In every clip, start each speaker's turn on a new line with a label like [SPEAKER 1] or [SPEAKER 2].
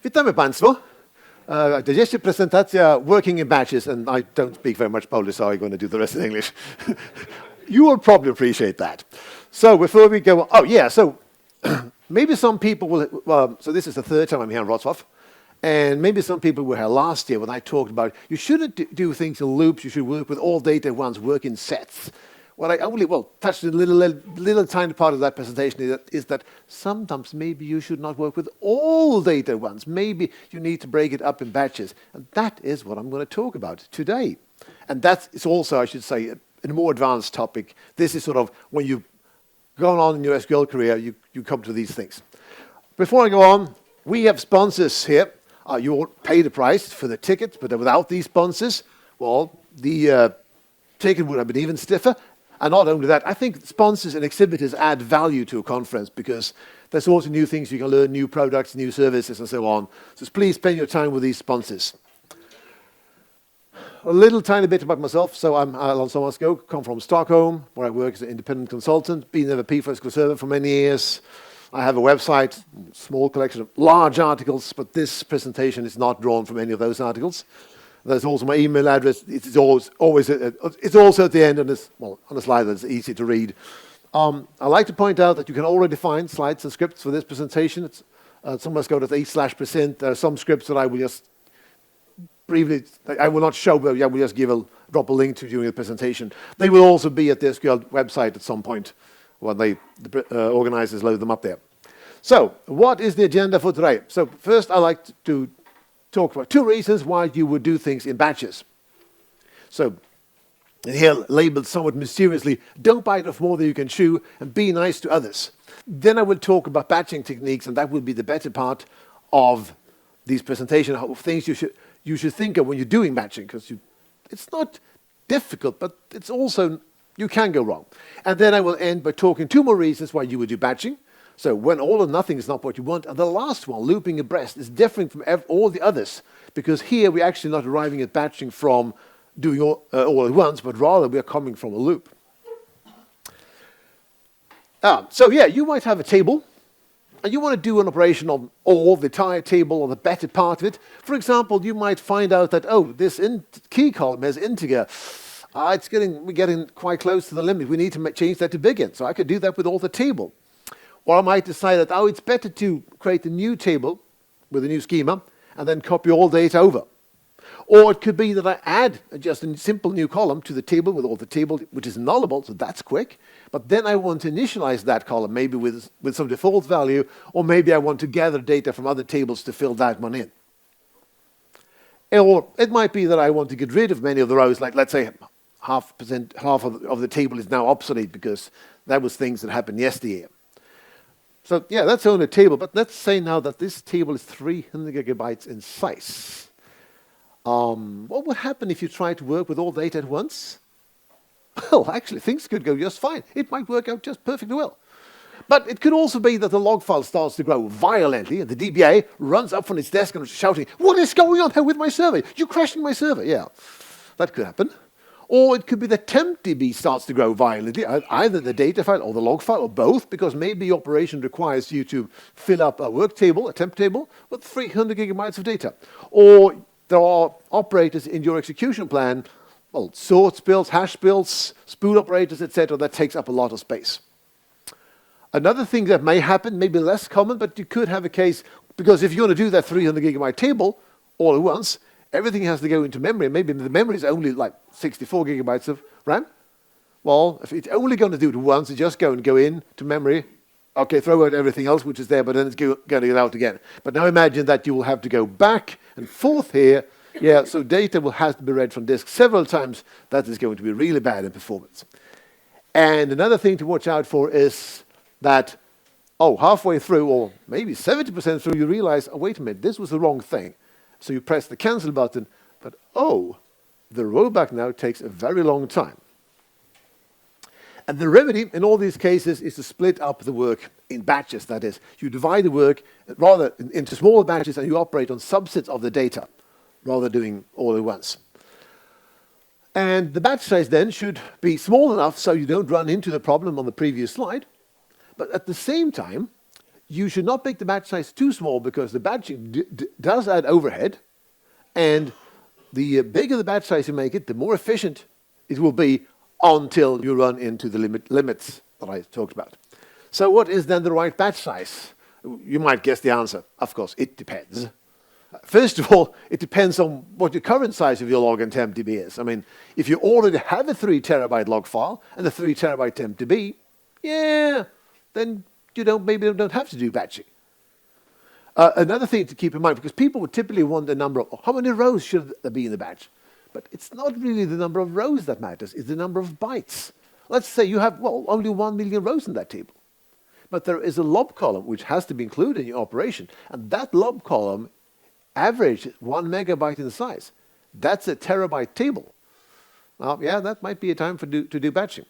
[SPEAKER 1] Witamy Państwo. Dzisiejsza presentacja working in batches, and I don't speak very much Polish, so I'm going to do the rest in English. You will probably appreciate that. So before we go, so maybe some people will, so this is the third time I'm here in Wrocław, and maybe some people were here last year when I talked about you shouldn't do things in loops, you should work with all data at once, work in sets. What I only touched a little tiny part of that presentation is that sometimes maybe you should not work with all data at once. Maybe you need to break it up in batches. And that is what I'm going to talk about today. And that is also, I should say, a more advanced topic. This is sort of when you've gone on in your SQL career, you come to these things. Before I go on, we have sponsors here. You all pay the price for the ticket, but without these sponsors, well, the ticket would have been even stiffer. And not only that, I think sponsors and exhibitors add value to a conference because there's also new things you can learn, new products, new services, and so on. So please spend your time with these sponsors. A little tiny bit about myself. So I'm Erland Sommarskog, come from Stockholm, where I work as an independent consultant, been an MVP for SQL Server for many years. I have a website, small collection of large articles, but this presentation is not drawn from any of those articles. There's also my email address. It's also at the end on a slide that's easy to read. I like to point out that you can already find slides and scripts for this presentation. It's sommarskog.e/present. There are some scripts that I will just briefly, I will not show, but I will just drop a link to during the presentation. They will also be at the SQL website at some point when the organizers load them up there. So, what is the agenda for today? So, first I like to talk about two reasons why you would do things in batches. So, here labeled somewhat mysteriously, don't bite off more than you can chew and be nice to others. Then I will talk about batching techniques, and that will be the better part of these presentations, of things you should think of when you're doing batching, because it's not difficult, but it's also, you can go wrong. And then I will end by talking two more reasons why you would do batching. So when all or nothing is not what you want. And the last one, looping abreast, is different from all the others, because here we're actually not arriving at batching from doing all at once, but rather we're coming from a loop. So yeah, you might have a table, and you want to do an operation on all the entire table or the better part of it. For example, you might find out that, this key column has integer. We're getting quite close to the limit. We need to change that to big int. So I could do that with all the table. Or I might decide that, it's better to create a new table with a new schema and then copy all data over. Or it could be that I add just a simple new column to the table with all the table, which is nullable, so that's quick. But then I want to initialize that column, maybe with some default value, or maybe I want to gather data from other tables to fill that one in. Or it might be that I want to get rid of many of the rows, like let's say half of the table is now obsolete because that was things that happened yesteryear. So yeah, that's only a table, but let's say now that this table is 300 gigabytes in size. What would happen if you tried to work with all data at once? Well, actually, things could go just fine. It might work out just perfectly well. But it could also be that the log file starts to grow violently, and the DBA runs up from its desk and is shouting, "What is going on here with my server? You're crashing my server." Yeah, that could happen. Or it could be that tempdb starts to grow violently, either the data file or the log file, or both, because maybe your operation requires you to fill up a work table, a temp table, with 300 gigabytes of data. Or there are operators in your execution plan, sorts builds, hash builds, spool operators, etc., that takes up a lot of space. Another thing that may happen, maybe less common, but you could have a case, because if you're going to do that 300 gigabyte table all at once, everything has to go into memory, and maybe the memory is only like 64 gigabytes of RAM. Well, if it's only going to do it once, you just go in to memory, throw out everything else which is there, but then it's going to get out again. But now imagine that you will have to go back and forth here. Yeah, so data will have to be read from disk several times. That is going to be really bad in performance. And another thing to watch out for is that, halfway through, or maybe 70% through, you realize, wait a minute, this was the wrong thing. So you press the cancel button, but the rollback now takes a very long time. And the remedy in all these cases is to split up the work in batches. That is, you divide the work rather into smaller batches and you operate on subsets of the data rather than doing all at once. And the batch size then should be small enough so you don't run into the problem on the previous slide. But at the same time, you should not make the batch size too small because the batching does add overhead, and the bigger the batch size you make it, the more efficient it will be until you run into the limits that I talked about. So what is then the right batch size? You might guess the answer. Of course, it depends. First of all, it depends on what the current size of your log and temp.db is. I mean, if you already have a 3 terabyte log file and a 3 terabyte temp.db, yeah, then you maybe don't have to do batching. Another thing to keep in mind, because people would typically want the number of, how many rows should there be in the batch? But it's not really the number of rows that matters, it's the number of bytes. Let's say you have, well, only 1 million rows in that table. But there is a lob column which has to be included in your operation, and that lob column average 1 megabyte in size. That's a terabyte table. Well, yeah, that might be a time to do batching.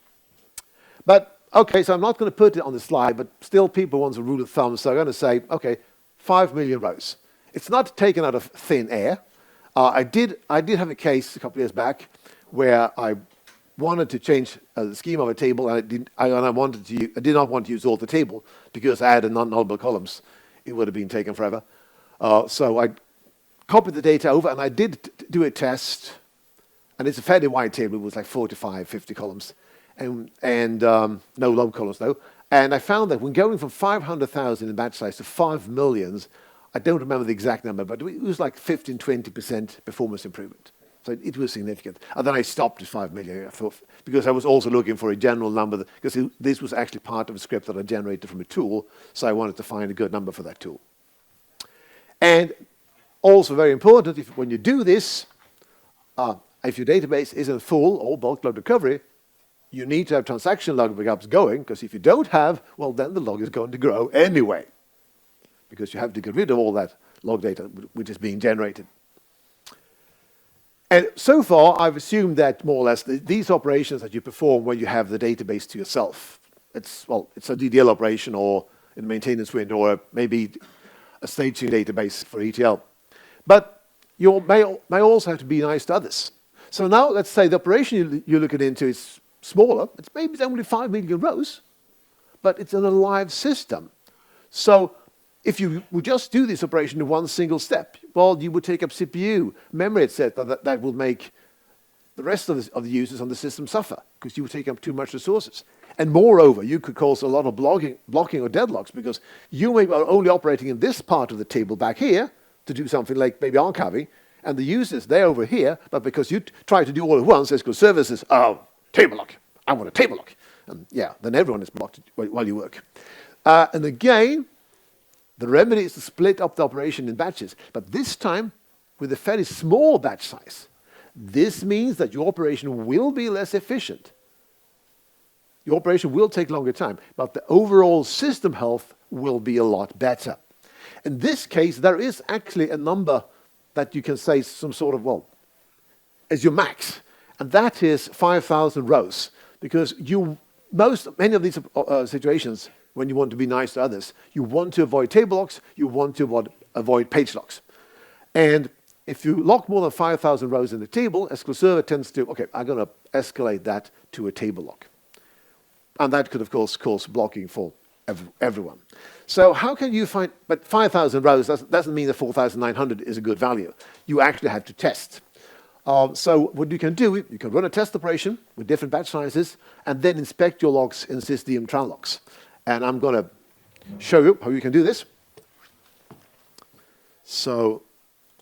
[SPEAKER 1] But, okay, so I'm not going to put it on the slide, but still people want a rule of thumb, so I'm going to say, okay, 5 million rows. It's not taken out of thin air. I did have a case a couple of years back where I wanted to change the scheme of a table, and I did not want to use all the table because I had non-nullable columns. It would have been taken forever. So I copied the data over, and I did do a test, and it's a fairly wide table. It was like 45, 50 columns, and no lob columns though. And I found that when going from 500,000 in batch size to 5 million, I don't remember the exact number, but it was like 15, 20% performance improvement. So it was significant. And then I stopped at 5 million, I thought, because I was also looking for a general number, because this was actually part of a script that I generated from a tool, so I wanted to find a good number for that tool. And also very important, when you do this, if your database isn't full or bulk log recovery, you need to have transaction log backups going, because if you don't have, well, then the log is going to grow anyway, because you have to get rid of all that log data which is being generated. And so far, I've assumed that more or less these operations that you perform when you have the database to yourself, it's a DDL operation or a maintenance window or maybe a staging database for ETL. But you may also have to be nice to others. So now let's say the operation you're looking into is smaller. It's only 5 million rows, but it's in a live system. So if you would just do this operation in one single step, well, you would take up CPU, memory, etc. That will make the rest of the users on the system suffer because you would take up too much resources. And moreover, you could cause a lot of blocking or deadlocks because you may be only operating in this part of the table back here to do something like maybe archiving, and the users, they're over here, but because you try to do all at once, SQL Server says, oh, table lock, I want a table lock. And yeah, then everyone is blocked while you work. And again, the remedy is to split up the operation in batches, but this time with a fairly small batch size. This means that your operation will be less efficient. Your operation will take longer time, but the overall system health will be a lot better. In this case, there is actually a number that you can say some sort of, well, as your max, and that is 5,000 rows, because many of these situations, when you want to be nice to others, you want to avoid table locks, you want to avoid page locks. And if you lock more than 5,000 rows in the table, SQL Server tends to, okay, I'm going to escalate that to a table lock. And that could, of course, cause blocking for everyone. So how can you find, but 5,000 rows doesn't mean that 4,900 is a good value. You actually have to test. So what you can do, you can run a test operation with different batch sizes and then inspect your logs in sysdm tranlogs. And I'm going to show you how you can do this. So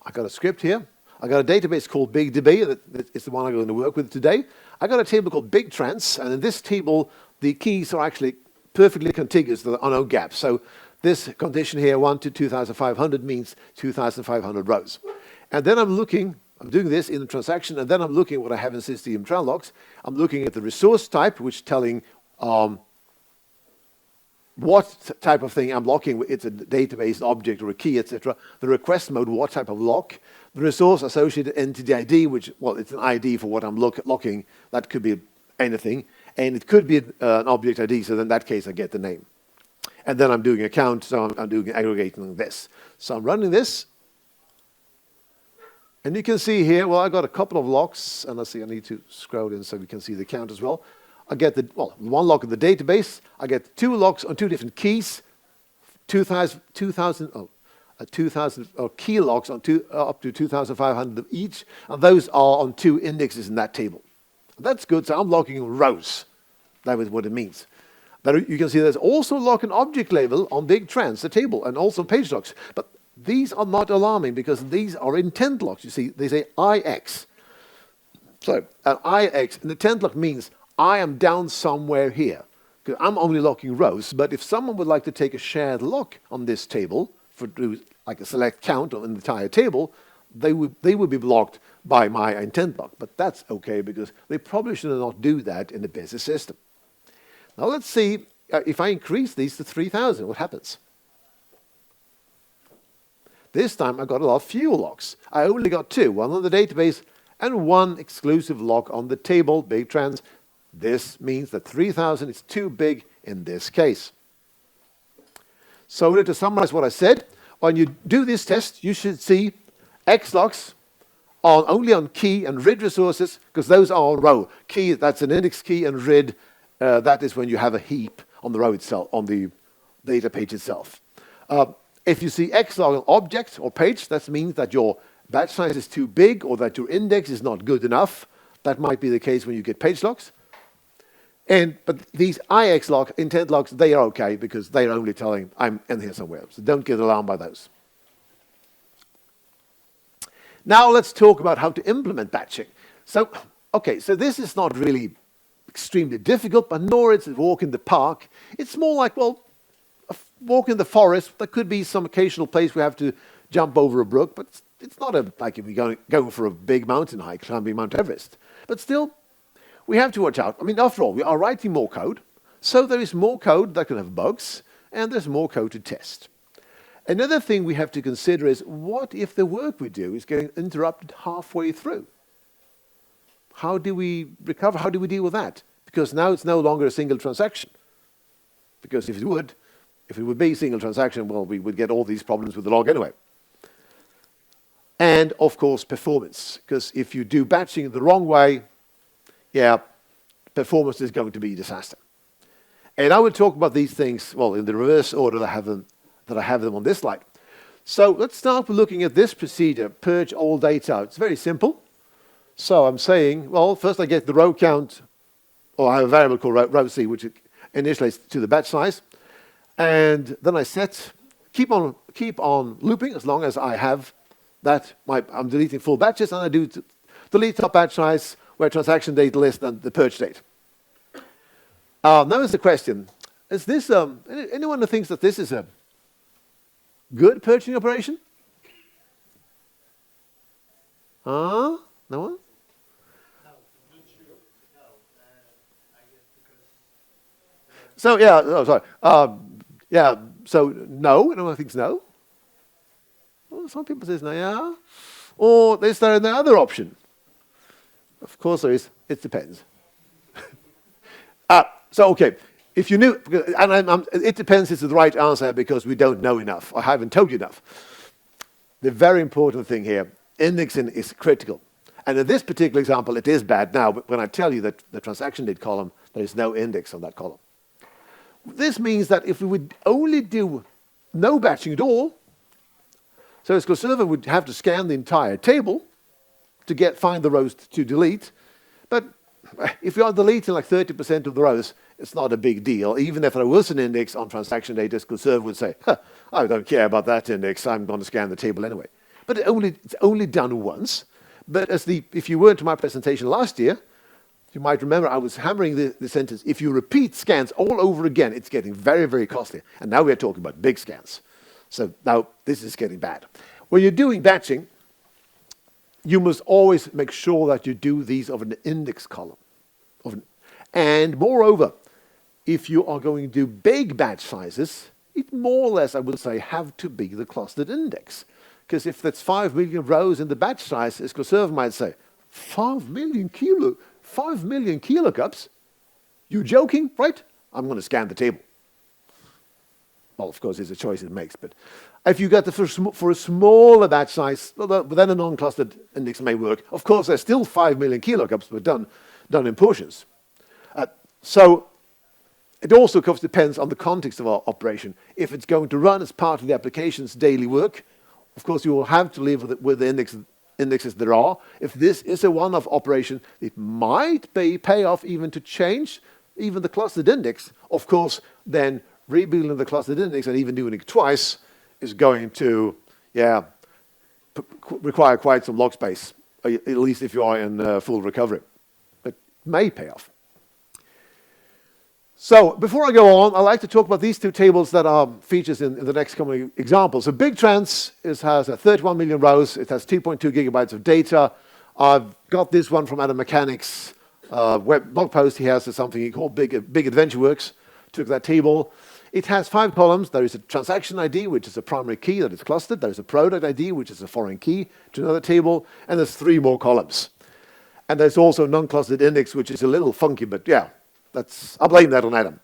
[SPEAKER 1] I got a script here. I got a database called BigDB. It's the one I'm going to work with today. I got a table called BigTrans, and in this table, the keys are actually perfectly contiguous. There are no gaps. So this condition here, 1 to 2,500, means 2,500 rows. And then I'm doing this in the transaction, and then I'm looking at what I have in sysdm tranlogs. I'm looking at the resource type, which is telling what type of thing I'm locking. It's a database, an object, or a key, etc. The request mode, what type of lock. The resource associated entity ID, which, well, it's an ID for what I'm locking. That could be anything. And it could be an object ID, so in that case I get the name. And then I'm doing a count, so I'm doing aggregating this. So I'm running this. And you can see here, well, I got a couple of locks, and let's see, I need to scroll in so we can see the count as well. I get one lock in the database. I get 2 locks on 2 different keys, 2,000 key logs on up to 2,500 of each, and those are on 2 indexes in that table. That's good, so I'm logging rows. That is what it means. But you can see there's also log and object label on big trends, the table, and also page logs. But these are not alarming because these are intent logs. You see, they say IX. So an IX, an intent log means I am down somewhere here. Because I'm only logging rows, but if someone would like to take a shared log on this table, for like a select count on the entire table, they would be blocked by my intent log. But that's okay because they probably should not do that in a busy system. Now let's see if I increase these to 3,000, what happens? This time I got a lot fewer logs. I only got 2, one on the database and 1 exclusive log on the table, big trends. This means that 3,000 is too big in this case. So to summarize what I said, when you do this test, you should see X logs only on key and read resources, because those are on row. Key, that's an index key, and read, that is when you have a heap on the row itself, on the data page itself. If you see X log on object or page, that means that your batch size is too big or that your index is not good enough. That might be the case when you get page logs. But these IX logs, intent logs, they are okay because they are only telling I'm in here somewhere. So don't get alarmed by those. Now let's talk about how to implement batching. So this is not really extremely difficult, but nor is it a walk in the park. It's more like, well, a walk in the forest. There could be some occasional place we have to jump over a brook, but it's not like if we're going for a big mountain hike, climbing Mount Everest. But still, we have to watch out. I mean, after all, we are writing more code, so there is more code that can have bugs, and there's more code to test. Another thing we have to consider is, what if the work we do is getting interrupted halfway through? How do we recover? How do we deal with that? Because now it's no longer a single transaction. Because if it would be a single transaction, well, we would get all these problems with the log anyway. And, of course, performance. Because if you do batching the wrong way, yeah, performance is going to be a disaster. And I will talk about these things, well, in the reverse order that I have them on this slide. So let's start with looking at this procedure, purge all data. It's very simple. So I'm saying, well, first I get the row count, or I have a variable called row C, which initializes to the batch size. And then I keep on looping as long as I have that. I'm deleting full batches, and I do delete top batch size, where transaction date less than the purge date. Now is the question, is this, anyone who thinks that this is a good purging operation? No one? So, yeah, oh, sorry. So no, anyone thinks no? Well, some people say no, yeah. Or is there another option? Of course there is. It depends. If you knew, and it depends is the right answer because we don't know enough. I haven't told you enough. The very important thing here, indexing is critical. And in this particular example, it is bad now, but when I tell you that the transaction date column, there is no index on that column. This means that if we would only do no batching at all, so SQL Server would have to scan the entire table to find the rows to delete. But if you are deleting like 30% of the rows, it's not a big deal. Even if there was an index on transaction data, SQL Server would say, I don't care about that index, I'm going to scan the table anyway. But it's only done once. But if you were to my presentation last year, you might remember I was hammering the sentence, if you repeat scans all over again, it's getting very, very costly. And now we're talking about big scans. So now this is getting bad. When you're doing batching, you must always make sure that you do these of an index column. And moreover, if you are going to do big batch sizes, it more or less, I would say, have to be the clustered index. Because if that's 5 million rows in the batch size, SQL Server might say, 5 million kilocubs? You joking, right? I'm going to scan the table. Well, of course, it's a choice it makes. But if you get for a smaller batch size, well, then a non-clustered index may work. Of course, there's still 5 million kilocubs, but done in portions. So It also, of course, depends on the context of our operation. If it's going to run as part of the application's daily work, of course, you will have to live with the indexes there are. If this is a one-off operation, it might pay off even to change even the clustered index. Of course, then rebuilding the clustered index and even doing it twice is going to, require quite some log space, at least if you are in full recovery. It may pay off. So before I go on, I'd like to talk about these two tables that are features in the next coming examples. So Big Trends has 31 million rows. It has 2.2 gigabytes of data. I've got this one from Adam Mechanics' web blog post. He has something he called Big Adventure Works. Took that table. It has 5 columns. There is a transaction ID, which is a primary key that is clustered. There is a product ID, which is a foreign key to another table. And there's 3 more columns. And there's also a non-clustered index, which is a little funky, but yeah. I'll blame that on Adam.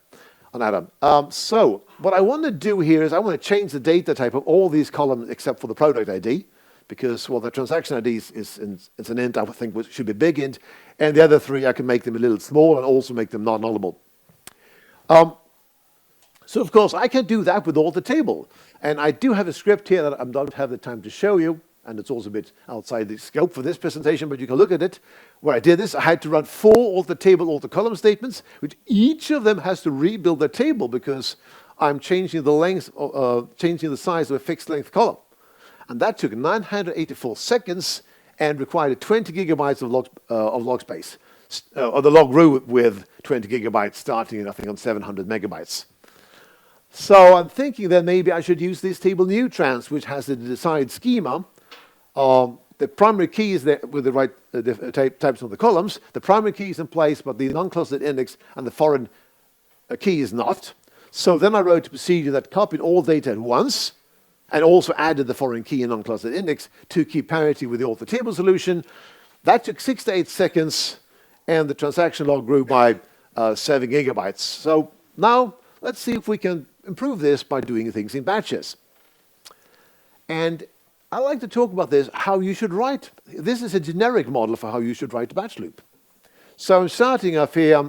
[SPEAKER 1] So what I want to do here is I want to change the data type of all these columns except for the product ID, because, well, the transaction ID is an int, I think it should be big int, and the other 3 I can make them a little small and also make them non-nullable. So, of course, I can do that with all the table. And I do have a script here that I don't have the time to show you, and it's also a bit outside the scope for this presentation, but you can look at it. Where I did this, I had to run 4 all the table, all the column statements, which each of them has to rebuild the table because I'm changing the length, changing the size of a fixed length column. And that took 984 seconds and required 20 gigabytes of log space, or the log row with 20 gigabytes starting, I think, on 700 megabytes. So I'm thinking that maybe I should use this table new trans, which has the desired schema. The primary key is there with the right types of the columns. The primary key is in place, but the non-clustered index and the foreign key is not. So then I wrote a procedure that copied all data at once and also added the foreign key and non-clustered index to keep parity with the author table solution. That took 6 to 8 seconds, and the transaction log grew by 7 gigabytes. So now let's see if we can improve this by doing things in batches. And I like to talk about this, how you should write. This is a generic model for how you should write a batch loop. So I'm starting off here.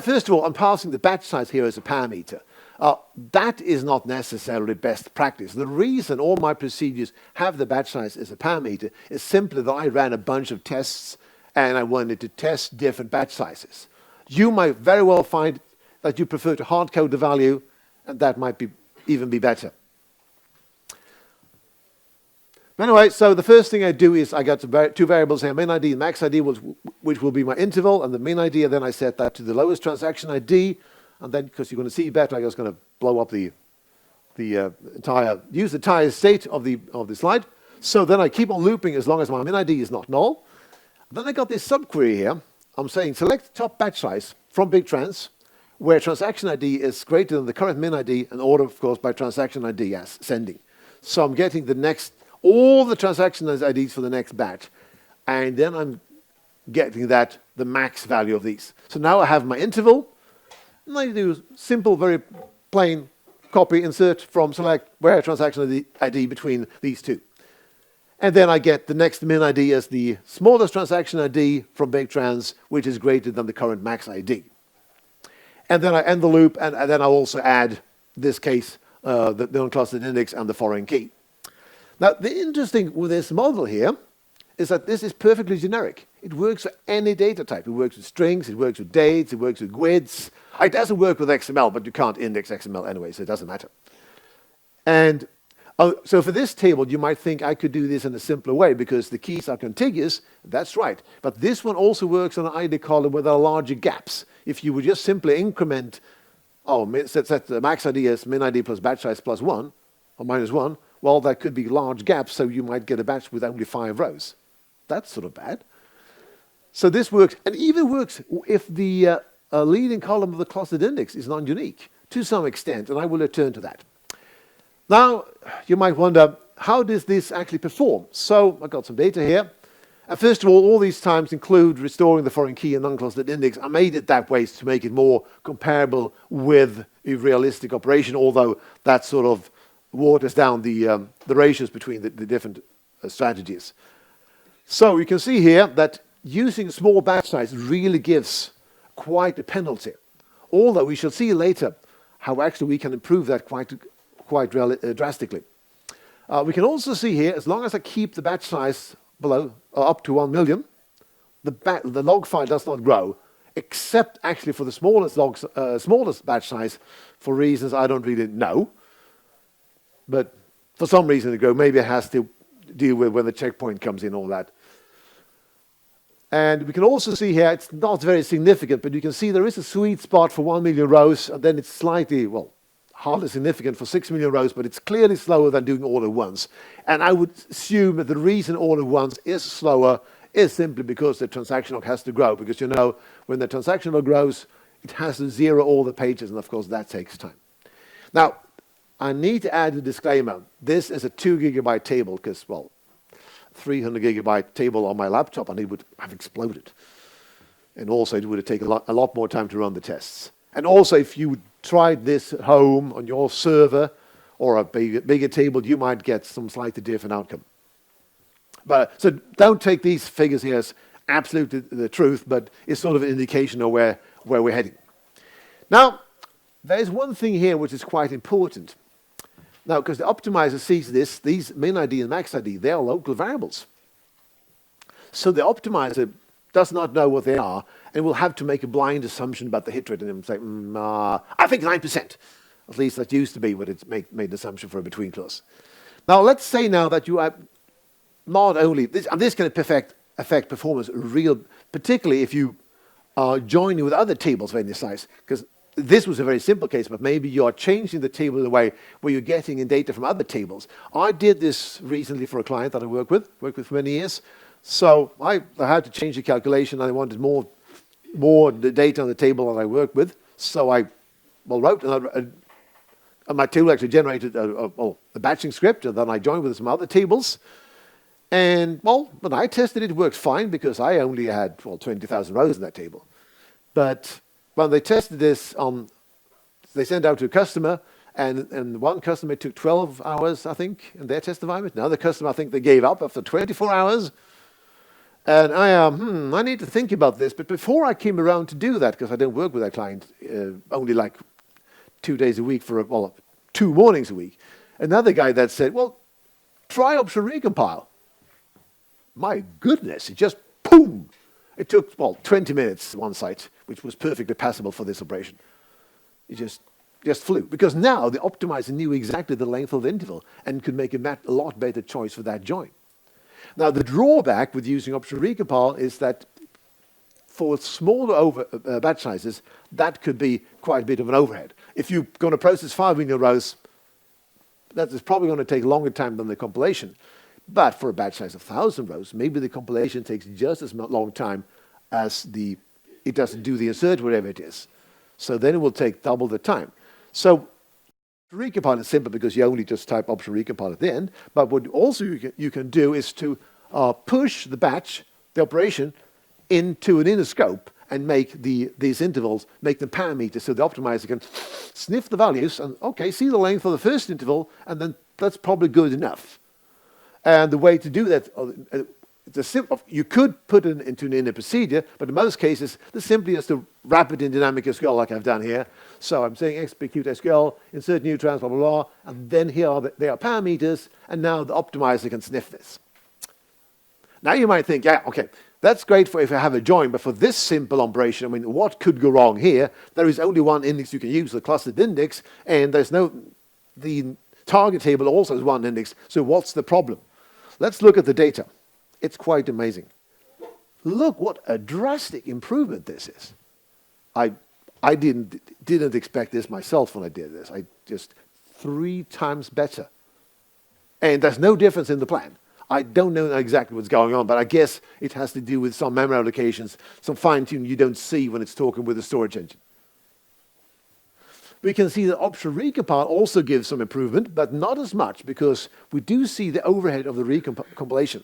[SPEAKER 1] First of all, I'm passing the batch size here as a parameter. That is not necessarily best practice. The reason all my procedures have the batch size as a parameter is simply that I ran a bunch of tests and I wanted to test different batch sizes. You might very well find that you prefer to hard code the value, and that might even be better. Anyway, so the first thing I do is I got 2 variables here, min ID and max ID, which will be my interval, and the min ID, and then I set that to the lowest transaction ID, and then, because you're going to see better, I'm just going to blow up the entire state of the slide. So then I keep on looping as long as my min ID is not null. Then I got this subquery here. I'm saying select the top batch size from Big Trans, where transaction ID is greater than the current min ID, and order, of course, by transaction ID as sending. So I'm getting all the transaction IDs for the next batch, and then I'm getting the max value of these. So now I have my interval, and I do simple, very plain copy, insert from select where transaction ID between these 2. And then I get the next min ID as the smallest transaction ID from Big Trans, which is greater than the current max ID. And then I end the loop, and then I also add, this case, the non-clustered index and the foreign key. Now, the interesting with this model here is that this is perfectly generic. It works for any data type. It works with strings, it works with dates, it works with GUIDs. It doesn't work with XML, but you can't index XML anyway, so it doesn't matter. And so for this table, you might think I could do this in a simpler way because the keys are contiguous. That's right. But this one also works on an ID column where there are larger gaps. If you would just simply increment, set the max ID as min ID plus batch size plus 1, or minus 1, well, that could be large gaps, so you might get a batch with only 5 rows. That's sort of bad. So this works, and even works if the leading column of the clustered index is non-unique to some extent, and I will return to that. Now, you might wonder, how does this actually perform? So I've got some data here. First of all these times include restoring the foreign key and non-clustered index. I made it that way to make it more comparable with a realistic operation, although that sort of waters down the ratios between the different strategies. So you can see here that using small batch size really gives quite a penalty. although we shall see later how actually we can improve that quite drastically. We can also see here, as long as I keep the batch size below up to 1 million, the log file does not grow, except actually for the smallest batch size, for reasons I don't really know. But for some reason it grows. Maybe it has to deal with when the checkpoint comes in, all that. And we can also see here, it's not very significant, but you can see there is a sweet spot for 1 million rows, and then it's slightly, well, hardly significant for 6 million rows, but it's clearly slower than doing all at once. And I would assume that the reason all at once is slower is simply because the transaction log has to grow, because you know, when the transaction log grows, it has to zero all the pages, and of course that takes time. Now, I need to add a disclaimer. This is a 2 gigabyte table, because, well, 300 gigabyte table on my laptop, and it would have exploded. And also it would have taken a lot more time to run the tests. And also if you tried this at home on your server or a bigger table, you might get some slightly different outcome. But so don't take these figures here as absolutely the truth, but it's sort of an indication of where we're heading. Now, there's one thing here which is quite important. Now, because the optimizer sees this, these min ID and max ID, they are local variables. So the optimizer does not know what they are and will have to make a blind assumption about the hit rate and say, I think 9%. At least that used to be what it made an assumption for a between clause. Now, let's say now that you are not only, and this can affect performance particularly if you are joining with other tables of any size, because this was a very simple case, but maybe you are changing the table in a way where you're getting in data from other tables. I did this recently for a client that I worked with for many years. So I had to change the calculation. I wanted more data on the table that I worked with. So I wrote, and my tool actually generated a batching script, and then I joined with some other tables. And, well, when I tested it, it worked fine because I only had, 20,000 rows in that table. But when they tested this, they sent out to a customer, and one customer took 12 hours, I think, in their test environment. Another customer, I think they gave up after 24 hours. And I need to think about this. But before I came around to do that, because I don't work with that client only like 2 days a week for 2 mornings a week, another guy that said, well, try option recompile. My goodness, it just, boom! It took, 20 minutes one site, which was perfectly passable for this operation. It just flew. Because now the optimizer knew exactly the length of the interval and could make a lot better choice for that join. Now, the drawback with using option recompile is that for smaller batch sizes, that could be quite a bit of an overhead. If you're going to process 5 million rows, that is probably going to take longer time than the compilation. But for a batch size of 1,000 rows, maybe the compilation takes just as long time as it doesn't do the insert, whatever it is. So then it will take double the time. So recompile is simple because you only just type option recompile at the end. But what also you can do is to push the batch, the operation, into an inner scope and make these intervals, make them parameters, so the optimizer can sniff the values and, okay, see the length of the first interval, and then that's probably good enough. And the way to do that, you could put it into an inner procedure, but in most cases, the simply is to wrap it in dynamic SQL like I've done here. So I'm saying execute SQL, insert new trans, blah, blah, blah, and then here are parameters, and now the optimizer can sniff this. Now you might think, yeah, okay, that's great for if I have a join, but for this simple operation, I mean, what could go wrong here? There is only one index you can use, the clustered index, and the target table also has one index, so what's the problem? Let's look at the data. It's quite amazing. Look what a drastic improvement this is. I didn't expect this myself when I did this. I just 3 times better. And there's no difference in the plan. I don't know exactly what's going on, but I guess it has to do with some memory allocations, some fine-tuning you don't see when it's talking with the storage engine. We can see that option recompile also gives some improvement, but not as much because we do see the overhead of the recompilation.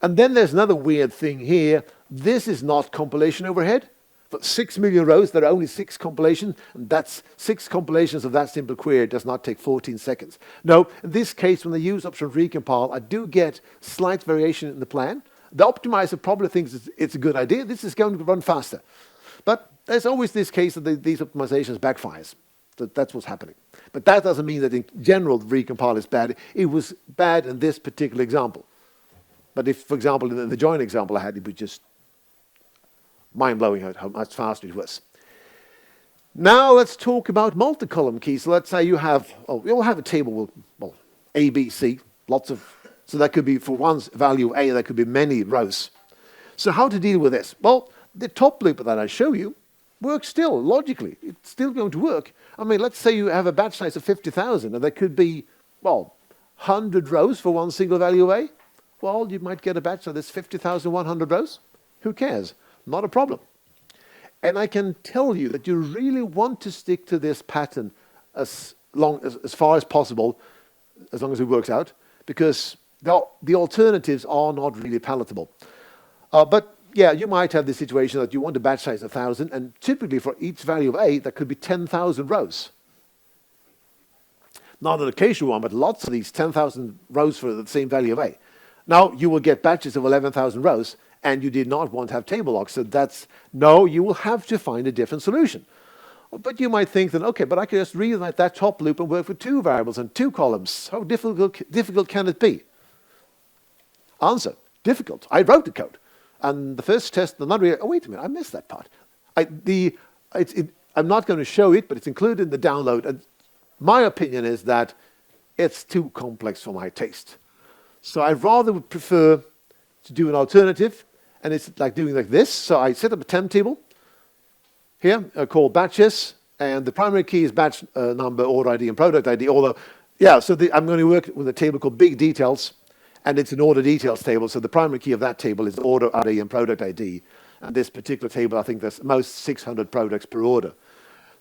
[SPEAKER 1] And then there's another weird thing here. This is not compilation overhead. For 6 million rows, there are only 6 compilations, and that's 6 compilations of that simple query. It does not take 14 seconds. No, in this case, when I use option recompile, I do get slight variation in the plan. The optimizer probably thinks it's a good idea. This is going to run faster. But there's always this case that these optimizations backfires. That's what's happening. But that doesn't mean that in general the recompile is bad. It was bad in this particular example. But if, for example, in the join example I had, it was just mind-blowing how much faster it was. Now let's talk about multi-column keys. So let's say you have, you'll have a table with, well, A, B, C, lots of, so that could be for one value A, that could be many rows. So how to deal with this? Well, the top loop that I show you works still, logically. It's still going to work. I mean, let's say you have a batch size of 50,000, and there could be, well, 100 rows for one single value A. Well, you might get a batch that's 50,100 rows. Who cares? Not a problem. And I can tell you that you really want to stick to this pattern as far as possible, as long as it works out, because the alternatives are not really palatable. But yeah, you might have the situation that you want a batch size of 1,000, and typically for each value of A, that could be 10,000 rows. Not an occasional one, but lots of these 10,000 rows for the same value of A. Now, you will get batches of 11,000 rows, and you did not want to have table locks. So no, you will have to find a different solution. But you might think that, okay, but I could just rewrite that top loop and work with 2 variables and 2 columns. How difficult can it be? Answer, difficult. I wrote the code. And the first test, oh, wait a minute, I missed that part. I'm not going to show it, but it's included in the download. And my opinion is that it's too complex for my taste. So I rather would prefer to do an alternative, and it's like doing like this. So I set up a temp table here called batches, and the primary key is batch number, order ID, and product ID. Although, yeah, so I'm going to work with a table called big details, and it's an order details table. So the primary key of that table is order ID and product ID. And this particular table, I think there's most 600 products per order.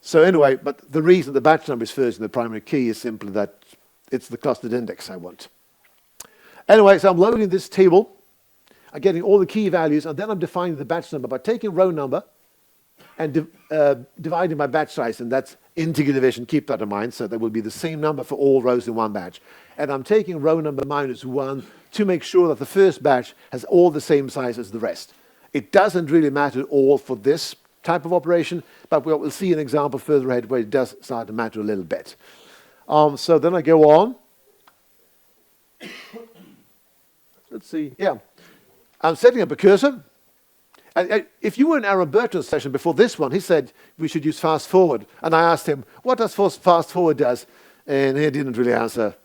[SPEAKER 1] So anyway, but the reason the batch number is first in the primary key is simply that it's the clustered index I want. Anyway, so I'm loading this table. I'm getting all the key values, and then I'm defining the batch number by taking row number and dividing by batch size, and that's integer division. Keep that in mind. So there will be the same number for all rows in one batch. And I'm taking row number -1 to make sure that the first batch has all the same size as the rest. It doesn't really matter at all for this type of operation, but we'll see an example further ahead where it does start to matter a little bit. So then I go on. Let's see. Yeah. I'm setting up a cursor. And if you were in Aaron Burton's session before this one, he said we should use fast forward. And I asked him, what does fast forward does? And he didn't really answer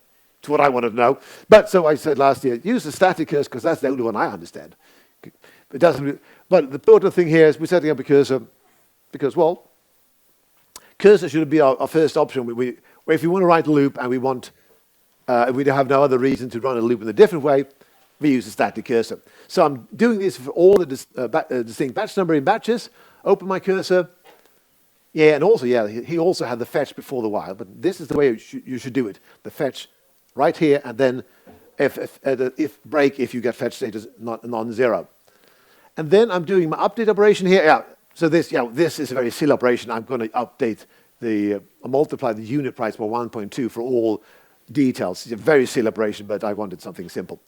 [SPEAKER 1] to what I wanted to know. But so I said last year, use the static cursor because that's the only one I understand. It doesn't really, but the important thing here is we're setting up a cursor because, well, cursor should be our first option. If we want to write a loop and we have no other reason to run a loop in a different way, we use a static cursor. So I'm doing this for all the distinct batch number in batches. Open my cursor. Yeah, and also, yeah, he also had the fetch before the while, but this is the way you should do it. The fetch right here, and then if break if you get fetch status non-zero. And then I'm doing my update operation here. Yeah, so this is a very silly operation. I'm going to update multiply the unit price by 1.2 for all details. It's a very silly operation, but I wanted something simple.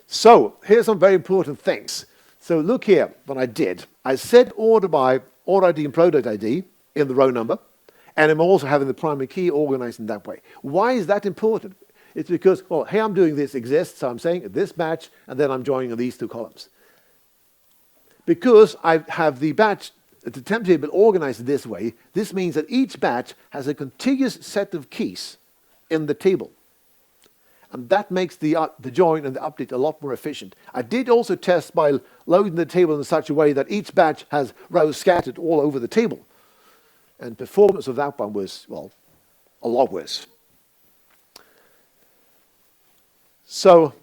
[SPEAKER 1] So here's some very important things. So look here, what I did. I set order by order ID and product ID in the row number, and I'm also having the primary key organized in that way. Why is that important? It's because, well, hey, I'm doing this exists, so I'm saying this batch, and then I'm joining these 2 columns. Because I have the temp table organized this way, this means that each batch has a contiguous set of keys in the table. And that makes the join and the update a lot more efficient. I did also test by loading the table in such a way that each batch has rows scattered all over the table. And performance of that one was, well, a lot worse. So,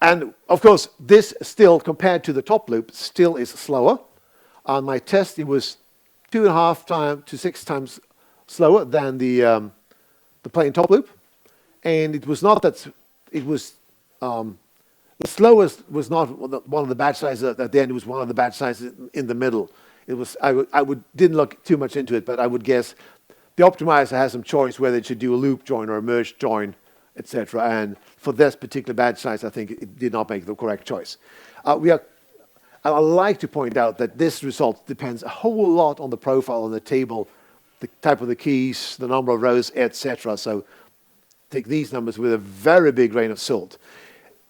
[SPEAKER 1] and of course, this still, compared to the top loop, still is slower. On my test, it was 2.5 to 6 times slower than the plain top loop. And it was not that, it was, the slowest was not one of the batch sizes at the end, it was one of the batch sizes in the middle. It was, didn't look too much into it, but I would guess the optimizer has some choice whether it should do a loop join or a merge join, etc. And for this particular batch size, I think it did not make the correct choice. I like to point out that this result depends a whole lot on the profile of the table, the type of the keys, the number of rows, etc. So take these numbers with a very big grain of salt.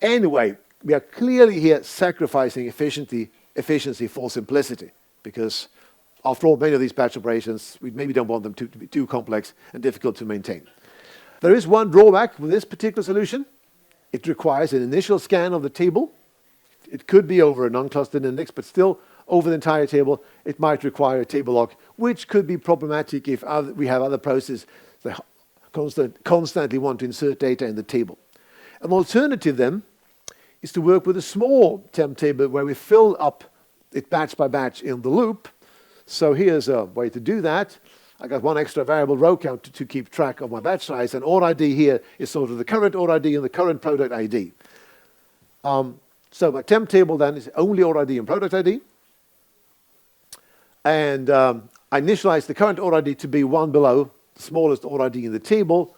[SPEAKER 1] Anyway, we are clearly here sacrificing efficiency for simplicity, because after all, many of these batch operations, we maybe don't want them to be too complex and difficult to maintain. There is one drawback with this particular solution. It requires an initial scan of the table. It could be over a non-clustered index, but still over the entire table, it might require a table lock, which could be problematic if we have other processes that constantly want to insert data in the table. An alternative then is to work with a small temp table where we fill up it batch by batch in the loop. So here's a way to do that. I got one extra variable row count to keep track of my batch size, and order ID here is sort of the current order ID and the current product ID. So my temp table then is only order ID and product ID. And I initialize the current order ID to be one below the smallest order ID in the table.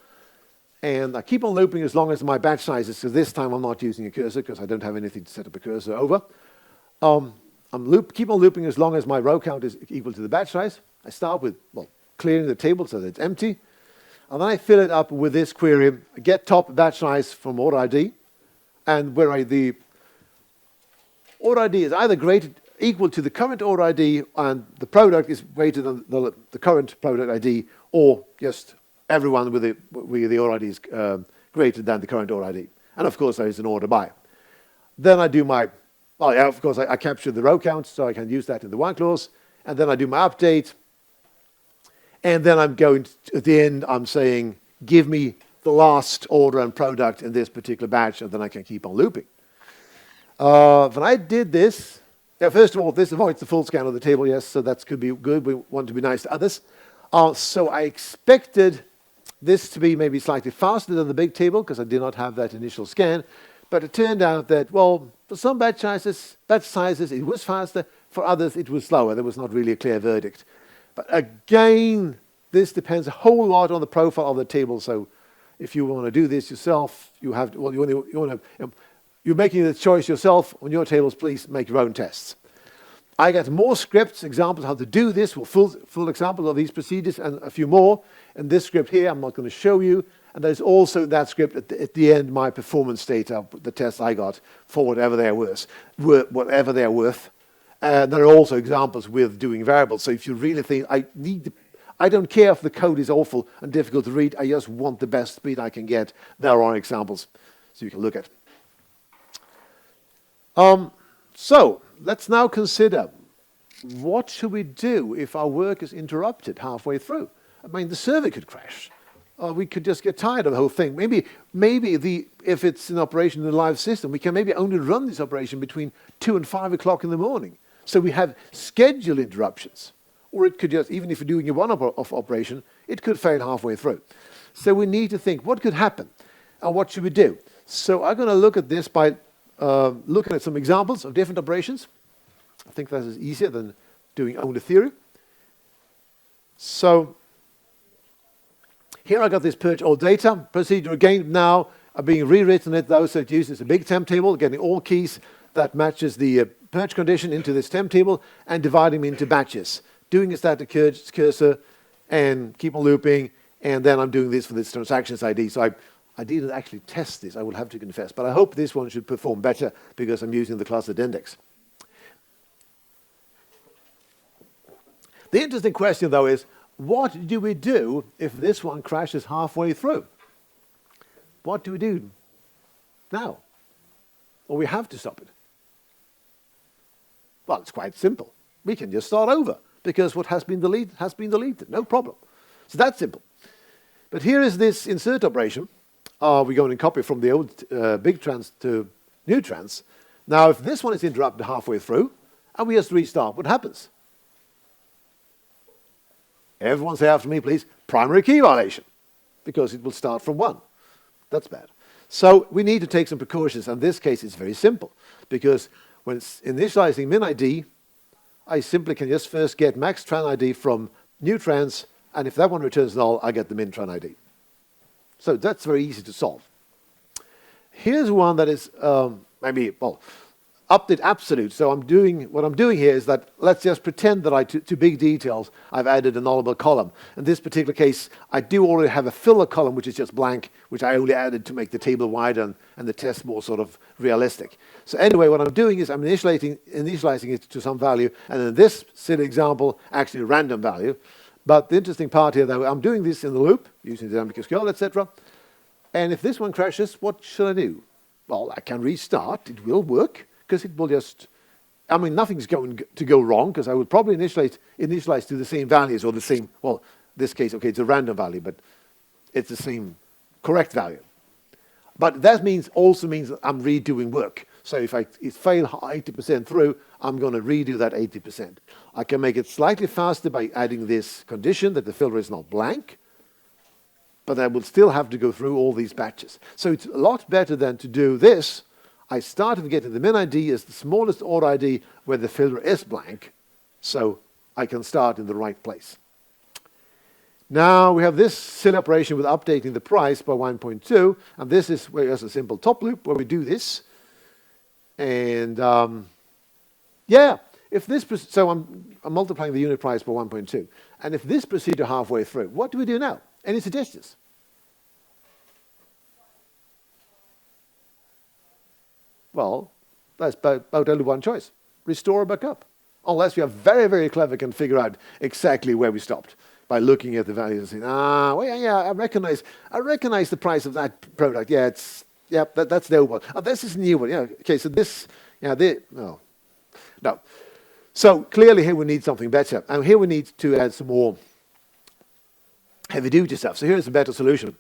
[SPEAKER 1] And I keep on looping as long as my batch size is, so this time I'm not using a cursor because I don't have anything to set up a cursor over. Keep on looping as long as my row count is equal to the batch size. I start with, well, clearing the table so that it's empty. And then I fill it up with this query, get top batch size from order ID, and where the order ID is either equal to the current order ID and the product is greater than the current product ID, or just everyone with the order ID is greater than the current order ID. And of course there is an order by. Then I do my, well, yeah, of course I capture the row count so I can use that in the while clause, and then I do my update, and then I'm going to, at the end I'm saying give me the last order and product in this particular batch, and then I can keep on looping. When I did this, yeah, first of all, this avoids the full scan of the table, yes, so that could be good. We want to be nice to others. So I expected this to be maybe slightly faster than the big table because I did not have that initial scan. But it turned out that, well, for some batch sizes, it was faster. For others, it was slower. There was not really a clear verdict. But again, this depends a whole lot on the profile of the table. So if you want to do this yourself, you have to, well, you're making the choice yourself on your tables. Please make your own tests. I got more scripts, examples how to do this, with full examples of these procedures and a few more. And this script here, I'm not going to show you. And there's also that script at the end, my performance data, the tests I got for whatever they're worth. And there are also examples with doing variables. So if you really think, I don't care if the code is awful and difficult to read, I just want the best speed I can get. There are examples so you can look at. So let's now consider, what should we do if our work is interrupted halfway through? I mean, the server could crash. We could just get tired of the whole thing. Maybe if it's an operation in a live system, we can maybe only run this operation between 2 and 5 o'clock in the morning. So we have schedule interruptions. Or it could just, even if you're doing a one-off operation, it could fail halfway through. So we need to think, what could happen? And what should we do? So I'm going to look at this by looking at some examples of different operations. I think that is easier than doing only theory. So here I got this purge all data procedure again. Now I'm being rewritten it though, so it uses a big temp table, getting all keys that matches the purge condition into this temp table and dividing them into batches. Doing a static cursor and keep on looping, and then I'm doing this for this transactions ID. So I didn't actually test this, I will have to confess, but I hope this one should perform better because I'm using the clustered index. The interesting question though is, what do we do if this one crashes halfway through? What do we do now? Or we have to stop it? Well, it's quite simple. We can just start over because what has been deleted, no problem. So that's simple. But here is this insert operation. We're going to copy from the old big trans to new trans. Now, if this one is interrupted halfway through and we just restart, what happens? Everyone say after me, please, primary key violation, because it will start from 1. That's bad. So we need to take some precautions, and in this case it's very simple, because when it's initializing min ID, I simply can just first get max tran ID from new trans, and if that one returns null, I get the min tran ID. So that's very easy to solve. Here's one that is maybe, well, update absolute. So what I'm doing here is that let's just pretend that to big details, I've added a nullable column. In this particular case, I do already have a filler column, which is just blank, which I only added to make the table wider and the test more sort of realistic. So anyway, what I'm doing is I'm initializing it to some value, and in this silly example, actually a random value. But the interesting part here, though, I'm doing this in the loop, using dynamic SQL, etc. And if this one crashes, what should I do? Well, I can restart. It will work, because it will just, I mean, nothing's going to go wrong, because I will probably initialize to the same values, or the same, well, in this case, okay, it's a random value, but it's the same correct value. But that also means that I'm redoing work. So if I fail 80% through, I'm going to redo that 80%. I can make it slightly faster by adding this condition that the filter is not blank, but I will still have to go through all these batches. So it's a lot better than to do this. I start with getting the min ID as the smallest order ID where the filter is blank, so I can start in the right place. Now we have this silly operation with updating the price by 1.2, and this is where there's a simple top loop where we do this. And yeah, so I'm multiplying the unit price by 1.2. And if this procedure halfway through, what do we do now? Any suggestions? Well, that's about only one choice. Restore or back up. Unless we are very, very clever, can figure out exactly where we stopped by looking at the values and saying, well, yeah, I recognize the price of that product. Yeah, that's the old one. Oh, this is a new one. Yeah, okay, so this, no. So clearly here we need something better. And here we need to add some more heavy-duty stuff. So here's a better solution,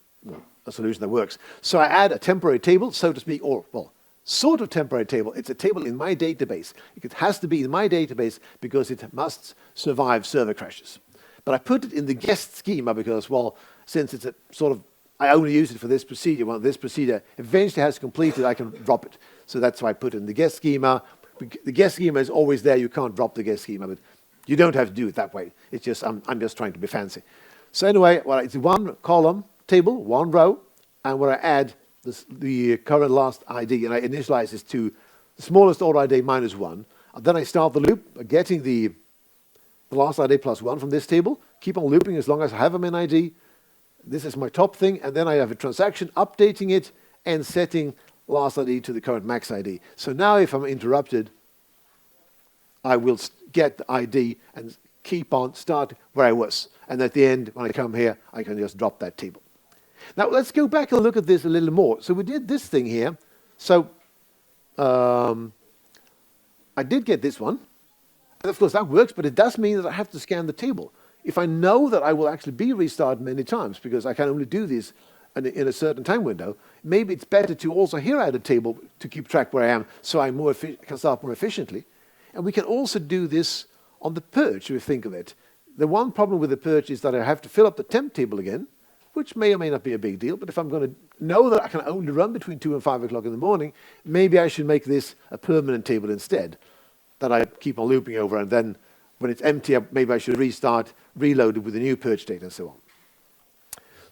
[SPEAKER 1] a solution that works. So I add a temporary table, so to speak, or, well, sort of temporary table. It's a table in my database. It has to be in my database because it must survive server crashes. But I put it in the guest schema because, well, since it's a sort of, I only use it for this procedure. When this procedure eventually has completed, I can drop it. So that's why I put it in the guest schema. The guest schema is always there. You can't drop the guest schema, but you don't have to do it that way. It's just, I'm just trying to be fancy. So anyway, well, it's one column table, one row, and where I add the current last ID, and I initialize this to the smallest order ID minus 1. And then I start the loop, getting the last ID plus 1 from this table, keep on looping as long as I have a min ID. This is my top thing, and then I have a transaction updating it and setting last ID to the current max ID. So now if I'm interrupted, I will get the ID and keep on start where I was. And at the end, when I come here, I can just drop that table. Now let's go back and look at this a little more. So we did this thing here. So I did get this one. And of course that works, but it does mean that I have to scan the table. If I know that I will actually be restarted many times because I can only do this in a certain time window, maybe it's better to also here add a table to keep track where I am so I can start more efficiently. And we can also do this on the purge, if you think of it. The one problem with the purge is that I have to fill up the temp table again, which may or may not be a big deal, but if I'm going to know that I can only run between 2 and 5 o'clock in the morning, maybe I should make this a permanent table instead that I keep on looping over, and then when it's empty, maybe I should restart, reload it with a new purge date, and so on.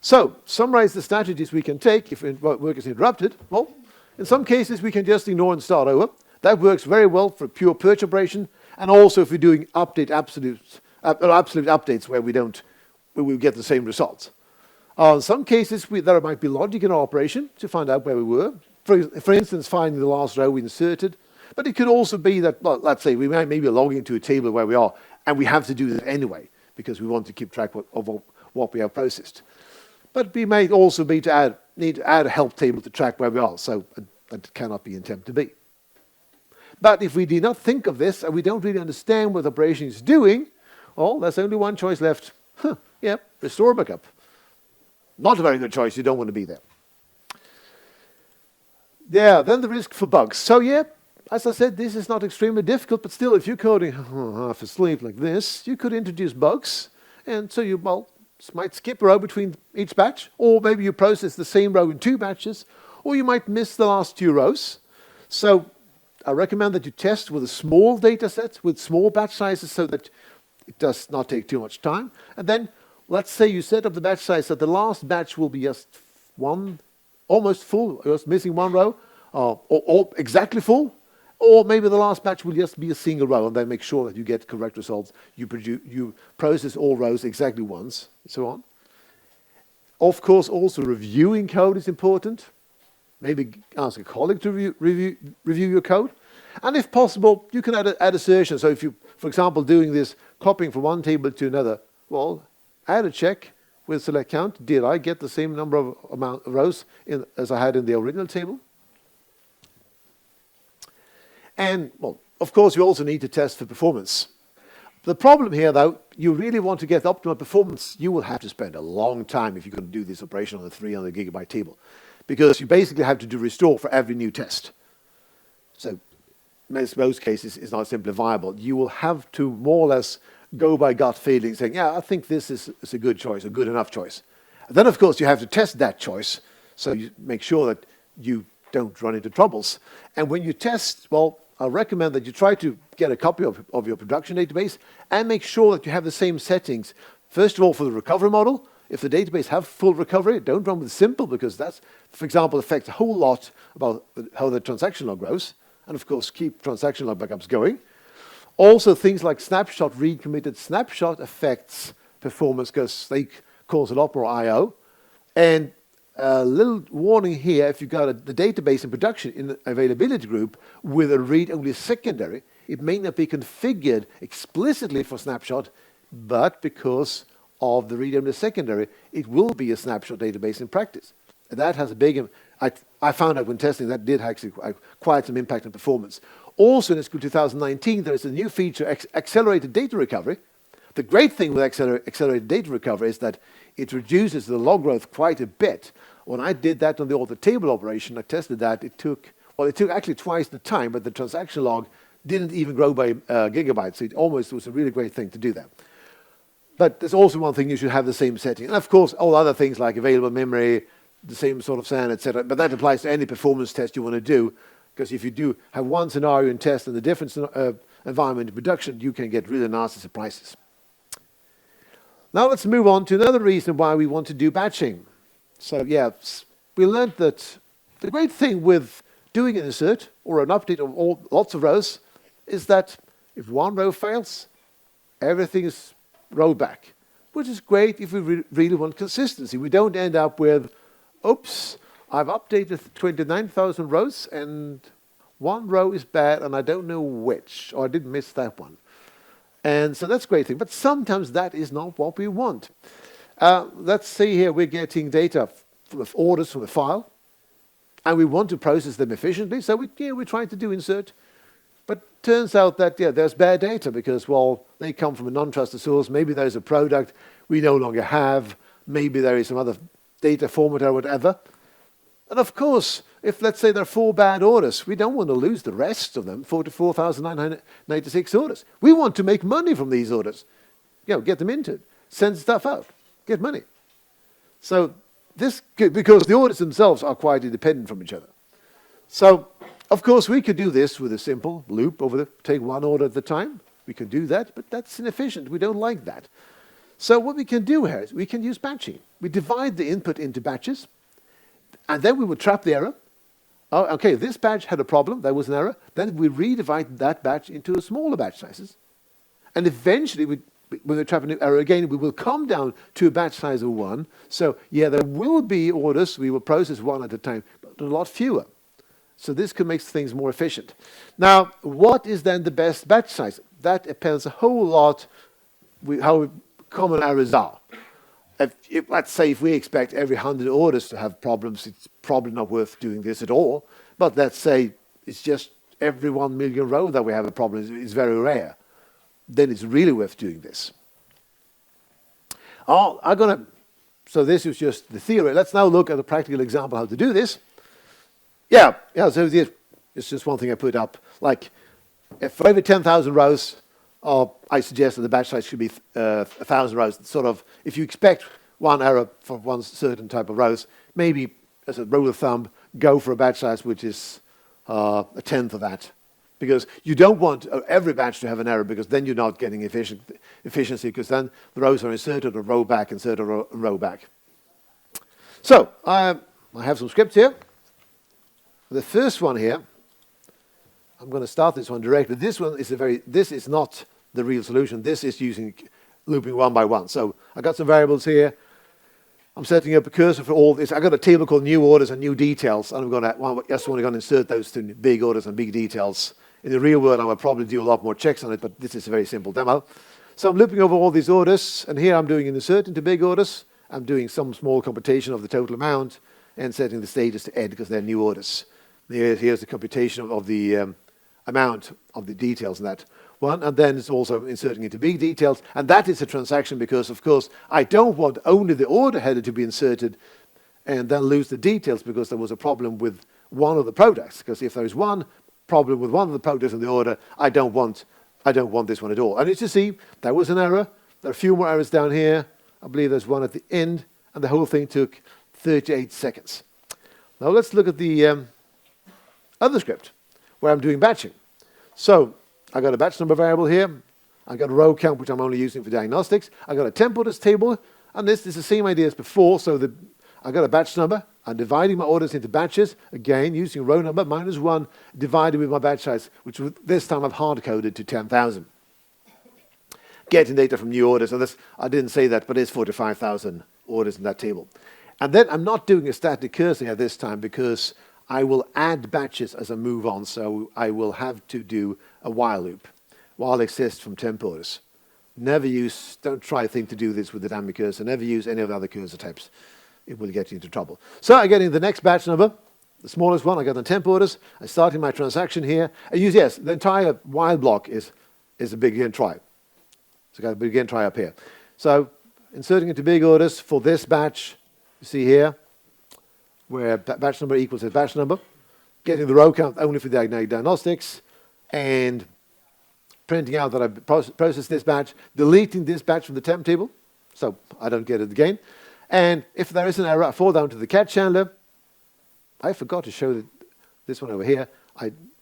[SPEAKER 1] So, summarize the strategies we can take if work is interrupted. Well, in some cases, we can just ignore and start over. That works very well for a pure purge operation, and also if we're doing absolute updates where we get the same results. In some cases, there might be logic in our operation to find out where we were. For instance, finding the last row we inserted. But it could also be that, well, let's say we might maybe log into a table where we are, and we have to do that anyway, because we want to keep track of what we have processed. But we may also need to add a help table to track where we are, so that cannot be intended to be. But if we do not think of this, and we don't really understand what the operation is doing, well, there's only one choice left. Restore backup. Not a very good choice. You don't want to be there. Yeah, then the risk for bugs. So yeah, as I said, this is not extremely difficult, but still, if you're coding half asleep like this, you could introduce bugs. And so you, might skip a row between each batch, or maybe you process the same row in 2 batches, or you might miss the last 2 rows. So I recommend that you test with a small data set, with small batch sizes, so that it does not take too much time. And then, let's say you set up the batch size that the last batch will be just almost full, just missing 1 row, or exactly full. Or maybe the last batch will just be a single row, and then make sure that you get correct results. You process all rows exactly once, and so on. Of course, also reviewing code is important. Maybe ask a colleague to review your code. And if possible, you can add assertions. So if you, for example, doing this copying from one table to another, well, add a check with select count. Did I get the same number of rows as I had in the original table? And, well, of course, you also need to test for performance. The problem here, though, you really want to get optimal performance, you will have to spend a long time if you're going to do this operation on a 300 gigabyte table, because you basically have to do restore for every new test. So in most cases, it's not simply viable. You will have to more or less go by gut feeling, saying, yeah, I think this is a good choice, a good enough choice. And then, of course, you have to test that choice, so you make sure that you don't run into troubles. And when you test, well, I recommend that you try to get a copy of your production database and make sure that you have the same settings. First of all, for the recovery model, if the database have full recovery, don't run with simple, because that's, for example, affects a whole lot about how the transaction log grows. And of course, keep transaction log backups going. Also, things like snapshot, read committed snapshot affects performance because they cause a lot more I/O. And a little warning here, if you've got the database in production in the availability group with a read-only secondary, it may not be configured explicitly for snapshot, but because of the read-only secondary, it will be a snapshot database in practice. And that has a big, I found out when testing that did actually quite some impact on performance. Also in SQL 2019, there is a new feature, accelerated data recovery. The great thing with accelerated data recovery is that it reduces the log growth quite a bit. When I did that on the author table operation, I tested that. It took actually twice the time, but the transaction log didn't even grow by gigabytes. So it almost was a really great thing to do that. But there's also one thing, you should have the same setting. And of course, all other things like available memory, the same sort of SAN, etc. But that applies to any performance test you want to do, because if you do have one scenario in test and a different environment in production, you can get really nasty surprises. Now let's move on to another reason why we want to do batching. So yeah, we learned that the great thing with doing an insert or an update of lots of rows is that if one row fails, everything is rolled back, which is great if we really want consistency. We don't end up with, oops, I've updated 29,000 rows and one row is bad and I don't know which, or I didn't miss that one. And so that's a great thing, but sometimes that is not what we want. Let's see here, we're getting data from orders from a file, and we want to process them efficiently, so we're trying to do insert. But turns out that, there's bad data because, well, they come from a non-trusted source. Maybe there's a product we no longer have. Maybe there is some other data format or whatever. And of course, if, let's say, there are 4 bad orders, we don't want to lose the rest of them, 44,996 orders. We want to make money from these orders. Get them into it, send stuff out, get money. So this, because the orders themselves are quite independent from each other. So, of course, we could do this with a simple loop take one order at a time. We can do that, but that's inefficient. We don't like that. So what we can do here is we can use batching. We divide the input into batches, and then we would trap the error. Oh, okay, this batch had a problem, there was an error. Then we redivide that batch into smaller batch sizes. And eventually, when we trap a new error again, we will come down to a batch size of 1. So, there will be orders, we will process one at a time, but a lot fewer. So this can make things more efficient. Now, what is then the best batch size? That depends a whole lot with how common errors are. Let's say if we expect every 100 orders to have problems, it's probably not worth doing this at all. But let's say it's just every 1 million row that we have a problem. It's very rare. Then it's really worth doing this. So this is just the theory. Let's now look at a practical example how to do this. So it's just one thing I put up. Like, for every 10,000 rows, I suggest that the batch size should be 1,000 rows. Sort of, if you expect one error for one certain type of rows, maybe as a rule of thumb, go for a batch size which is a tenth of that. Because you don't want every batch to have an error, because then you're not getting efficiency, because then the rows are inserted a row back, inserted a row back. So, I have some scripts here. The first one here, I'm going to start this one directly. This is not the real solution. This is using looping one by one. So I got some variables here. I'm setting up a cursor for all this. I got a table called new orders and new details, and I'm going to just want to insert those to big orders and big details. In the real world, I would probably do a lot more checks on it, but this is a very simple demo. So I'm looping over all these orders, and here I'm doing an insert into big orders. I'm doing some small computation of the total amount and setting the status to end because they're new orders. Here's the computation of the amount of the details in that one, and then it's also inserting into big details, and that is a transaction because, of course, I don't want only the order header to be inserted and then lose the details because there was a problem with one of the products. Because if there is one problem with one of the products in the order, I don't want this one at all. And as you see, there was an error. There are a few more errors down here. I believe there's one at the end, and the whole thing took 38 seconds. Now let's look at the other script where I'm doing batching. So I got a batch number variable here. I got a row count, which I'm only using for diagnostics. I got a temp orders table, and this is the same idea as before. So I got a batch number. I'm dividing my orders into batches, again, using row number -1 divided with my batch size, which this time I've hard-coded to 10,000. Getting data from new orders, and this, I didn't say that, but there's 45,000 orders in that table. And then I'm not doing a static cursor here this time because I will add batches as I move on, so I will have to do a while loop. While exists from temp orders. Don't try to do this with the dummy cursor, never use any of the other cursor types. It will get you into trouble. So I get in the next batch number, the smallest one, I got the temp orders. I start in my transaction here. I use, yes, the entire while block is a begin try. So I got a begin try up here. So inserting into big orders for this batch, you see here, where batch number equals a batch number, getting the row count only for diagnostics, and printing out that I processed this batch, deleting this batch from the temp table, so I don't get it again. And if there is an error, I fall down to the catch handler. I forgot to show this one over here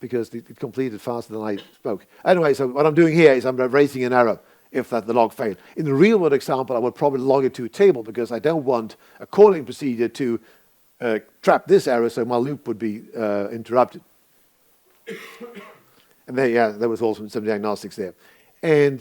[SPEAKER 1] because it completed faster than I spoke. Anyway, so what I'm doing here is I'm raising an error if the log failed. In the real world example, I would probably log it to a table because I don't want a calling procedure to trap this error so my loop would be interrupted. And there was also some diagnostics there. And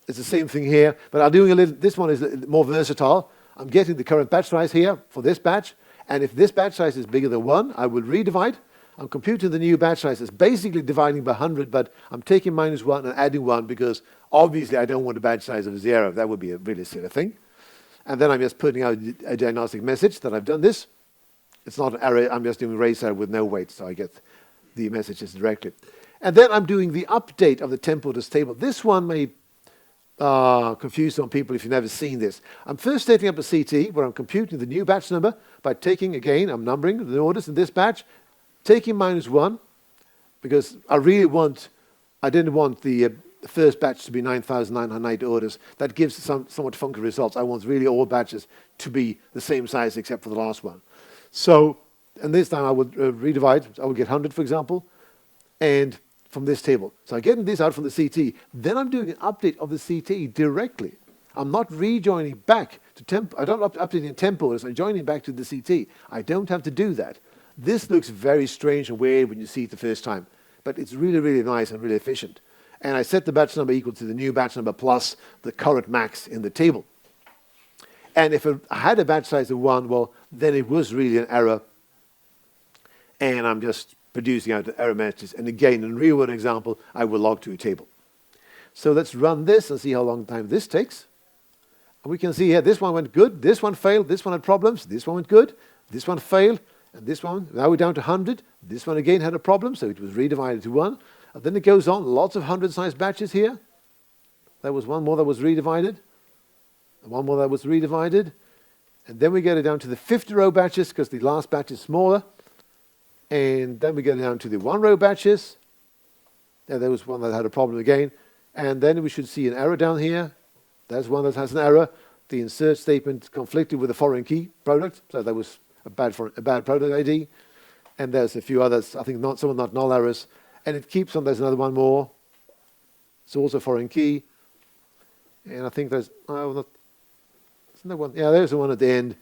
[SPEAKER 1] it's the same thing here, but I'm doing this one is more versatile. I'm getting the current batch size here for this batch, and if this batch size is bigger than 1, I will redivide. I'm computing the new batch size as basically dividing by 100, but I'm taking -1 and adding 1 because obviously I don't want a batch size of 0. That would be a really silly thing. And then I'm just putting out a diagnostic message that I've done this. It's not an error, I'm just doing raise error with no weight, so I get the messages directly. And then I'm doing the update of the temp orders table. This one may confuse some people if you've never seen this. I'm first setting up a CT where I'm computing the new batch number by taking, again, I'm numbering the orders in this batch, taking -1, because I didn't want the first batch to be 9,990 orders. That gives somewhat funky results. I want really all batches to be the same size except for the last one. So, and this time I would redivide. I would get 100, for example, and from this table. So I'm getting this out from the CT. Then I'm doing an update of the CT directly. I'm not rejoining back to temp. I don't update in temp orders. I'm joining back to the CT. I don't have to do that. This looks very strange and weird when you see it the first time, but it's really, really nice and really efficient. And I set the batch number equal to the new batch number plus the current max in the table. And if I had a batch size of 1, well, then it was really an error. And I'm just producing out the error messages. And again, in a real-world example, I will log to a table. So let's run this and see how long time this takes. And we can see here, this one went good, this one failed, this one had problems, this one went good, this one failed, and this one, now we're down to 100. This one again had a problem, so it was redivided to 1. And then it goes on, lots of 100-sized batches here. There was one more that was redivided, and one more that was redivided. And then we get it down to the 50-row batches, because the last batch is smaller. And then we get down to the 1-row batches. There was one that had a problem again. And then we should see an error down here. There's one that has an error. The insert statement conflicted with a foreign key product. So that was a bad product ID. And there's a few others, I think some are not null errors. And it keeps on, there's another one more. It's also foreign key. And I think there's no one. Yeah, there's the one at the end.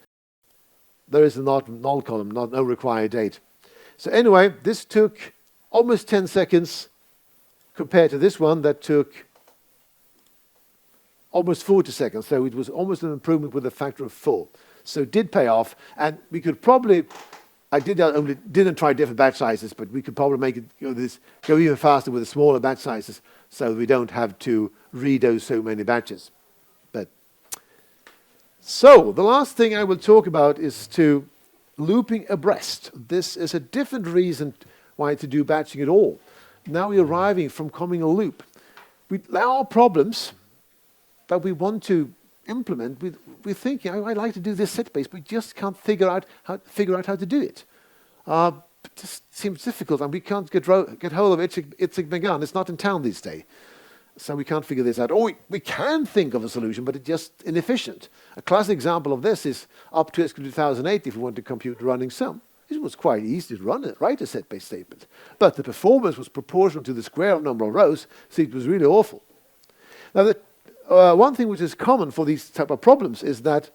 [SPEAKER 1] There is a not null column, no required date. So anyway, this took almost 10 seconds compared to this one that took almost 40 seconds. So it was almost an improvement with a factor of 4. So it did pay off, and we could probably, didn't try different batch sizes, but we could probably make it go even faster with the smaller batch sizes, so we don't have to redose so many batches. So the last thing I will talk about is to looping abreast. This is a different reason why to do batching at all. Now we're arriving from coming a loop. There are problems that we want to implement. We're thinking, I'd like to do this set base, but we just can't figure out how to do it. It just seems difficult, and we can't get hold of Itzig Megan. It's not in town these days. So we can't figure this out. Or we can think of a solution, but it's just inefficient. A classic example of this is up to SQL 2008, if we want to compute running sum. It was quite easy to write a set-based statement. But the performance was proportional to the square number of rows, so it was really awful. Now, one thing which is common for these type of problems is that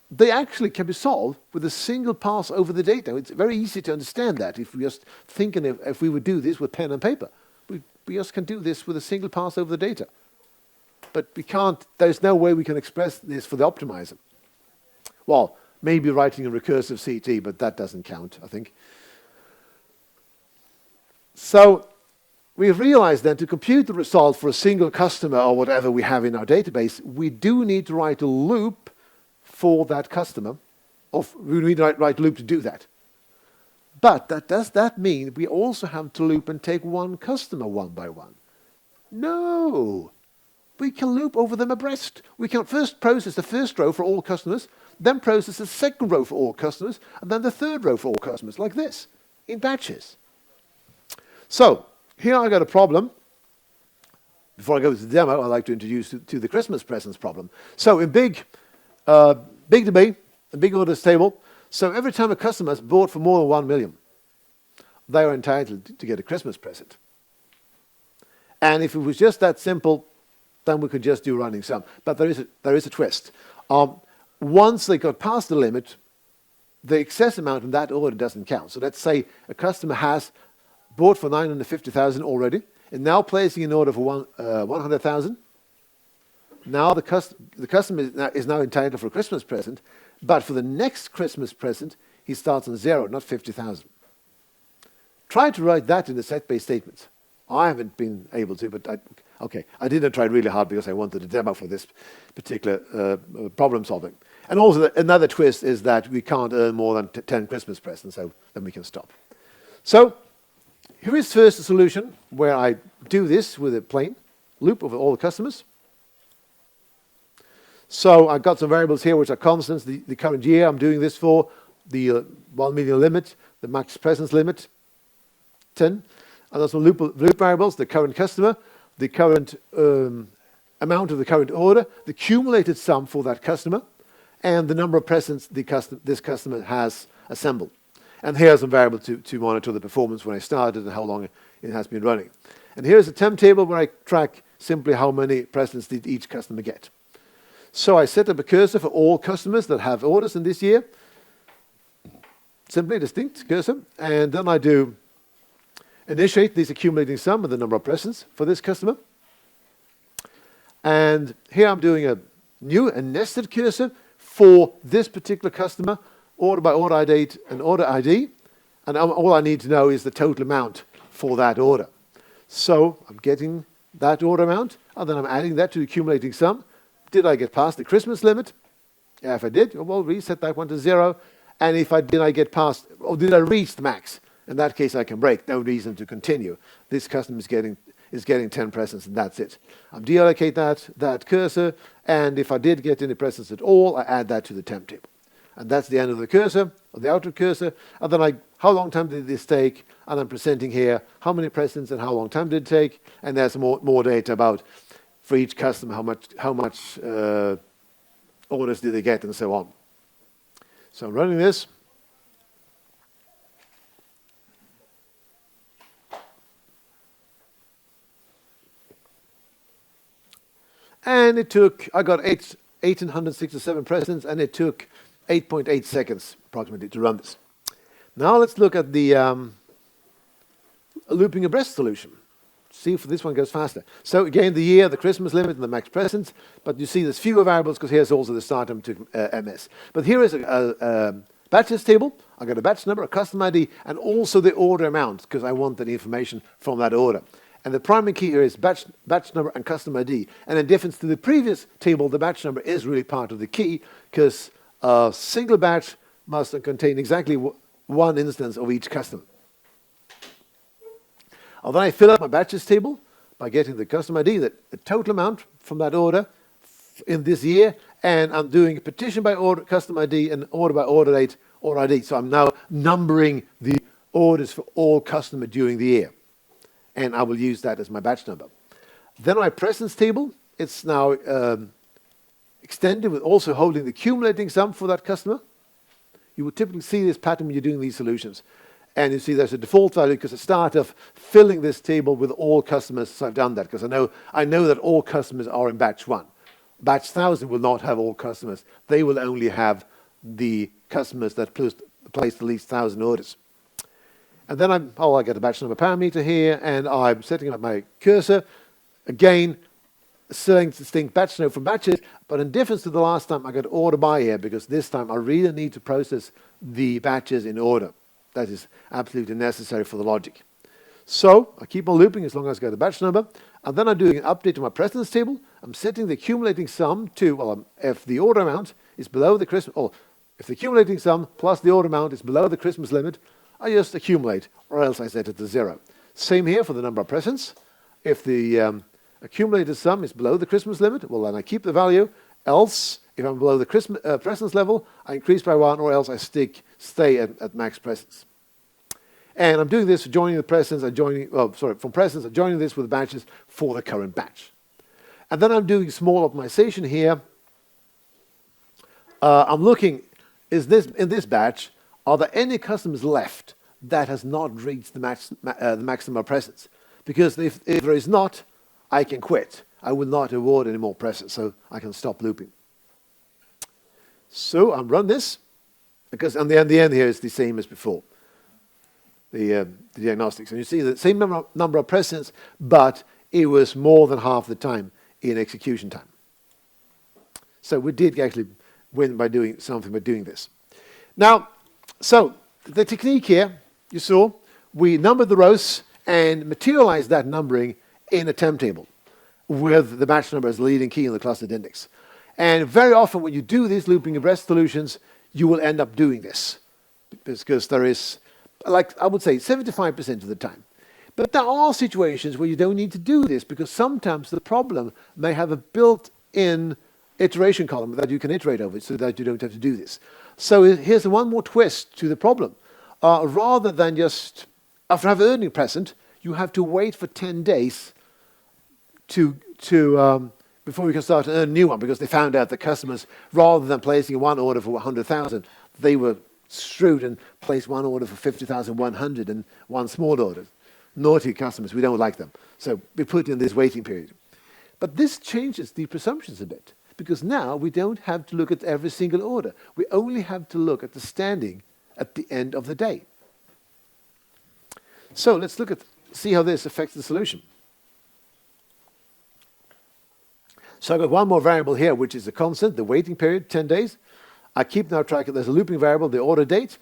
[SPEAKER 1] they actually can be solved with a single pass over the data. It's very easy to understand that if we just thinking if we would do this with pen and paper. We just can do this with a single pass over the data. But we can't, there's no way we can express this for the optimizer. Well, maybe writing a recursive CT, but that doesn't count, I think. So we've realized then to compute the result for a single customer or whatever we have in our database, we do need to write a loop for that customer. We need to write a loop to do that. But does that mean we also have to loop and take one customer one by one? No. We can loop over them abreast. We can first process the first row for all customers, then process the second row for all customers, and then the third row for all customers, like this, in batches. So, here I got a problem. Before I go to the demo, I'd like to introduce you to the Christmas presents problem. So, in big debate, a big orders table, so every time a customer has bought for more than 1 million, they are entitled to get a Christmas present. And if it was just that simple, then we could just do running sum. But there is a twist. Once they got past the limit, the excess amount in that order doesn't count. So let's say a customer has bought for 950,000 already, and now placing an order for 100,000. Now the customer is now entitled for a Christmas present, but for the next Christmas present, he starts on 0, not 50,000. Try to write that in the set-based statements. I haven't been able to, but I didn't try really hard because I wanted a demo for this particular problem solving. And also another twist is that we can't earn more than 10 Christmas presents, so then we can stop. So here is first a solution where I do this with a plain loop over all the customers. So I've got some variables here which are constants. The current year I'm doing this for, the 1 million limit, the max presence limit, 10. And there's some loop variables, the current customer, the current amount of the current order, the cumulated sum for that customer, and the number of presents this customer has assembled. And here's a variable to monitor the performance when I started and how long it has been running. And here's a temp table where I track simply how many presents did each customer get. So I set up a cursor for all customers that have orders in this year. Simply distinct cursor. And then I do initiate this accumulating sum of the number of presents for this customer. And here I'm doing a nested cursor for this particular customer, order by order date and order ID. And all I need to know is the total amount for that order. So I'm getting that order amount, and then I'm adding that to the accumulating sum. Did I get past the Christmas limit? Yeah, if I did, well, reset that one to 0. And if did I get past, or did I reach the max? In that case, I can break. No reason to continue. This customer is getting 10 presents, and that's it. I deallocate that cursor, and if I did get any presents at all, I add that to the temp table. And that's the end of the cursor, or the outer cursor. And then how long time did this take? And I'm presenting here how many presents and how long time did it take. And there's more data about for each customer, how much orders did they get, and so on. So I'm running this. And I got 1,867 presents, and it took 8.8 seconds approximately to run this. Now let's look at the looping abreast solution. see if this one goes faster. So again, the year, the Christmas limit, and the max presents. But you see there's fewer variables because here's also the start time to MS. But here is a batches table. I've got a batch number, a custom ID, and also the order amount because I want that information from that order. And the primary key here is batch number and custom ID. And in difference to the previous table, the batch number is really part of the key because a single batch must contain exactly one instance of each customer. And then I fill up my batches table by getting the custom ID, the total amount from that order in this year, and I'm doing a petition by order, custom ID, and order by order date, order ID. So I'm now numbering the orders for all customers during the year. And I will use that as my batch number. Then my presence table, it's now extended with also holding the accumulating sum for that customer. You would typically see this pattern when you're doing these solutions. And you see there's a default value because I start of filling this table with all customers. So I've done that because I know that all customers are in batch 1. Batch 1000 will not have all customers. They will only have the customers that placed at least 1,000 orders. And then I get a batch number parameter here, and I'm setting up my cursor. Again, selling distinct batch node from batches, but in difference to the last time, I got order by here because this time I really need to process the batches in order. That is absolutely necessary for the logic. So I keep on looping as long as I get the batch number, and then I'm doing an update to my precedence table. I'm setting the accumulating sum to, well, if the order amount is below the Christmas, or if the accumulating sum plus the order amount is below the Christmas limit, I just accumulate, or else I set it to 0. Same here for the number of presents. If the accumulated sum is below the Christmas limit, well, then I keep the value. Else, if I'm below the presence level, I increase by 1, or else I stay at max presence. And I'm doing this for joining the presence. From presence, I'm joining this with batches for the current batch. And then I'm doing small optimization here. I'm looking, in this batch, are there any customers left that has not reached the maximum presence? Because if there is not, I can quit. I will not award any more presents, so I can stop looping. So I'll run this, because the end here is the same as before, the diagnostics. And you see the same number of presents, but it was more than half the time in execution time. So we did actually win by doing something by doing this. Now, so the technique here, you saw, we numbered the rows and materialized that numbering in a temp table with the batch number as the leading key in the clustered index. And very often when you do these looping Abreast solutions, you will end up doing this because there is, like I would say, 75% of the time. But there are situations where you don't need to do this because sometimes the problem may have a built-in iteration column that you can iterate over so that you don't have to do this. So here's one more twist to the problem. Rather than just, after having an earning present, you have to wait for 10 days before you can start to earn a new one because they found out the customers, rather than placing one order for 100,000, they were shrewd and placed one order for 50,100 and one small order. Naughty customers, we don't like them. So we put in this waiting period. But this changes the presumptions a bit because now we don't have to look at every single order. We only have to look at the standing at the end of the day. So let's see how this affects the solution. So I've got one more variable here, which is a constant, the waiting period, 10 days. I keep now track of, there's a looping variable, the order date.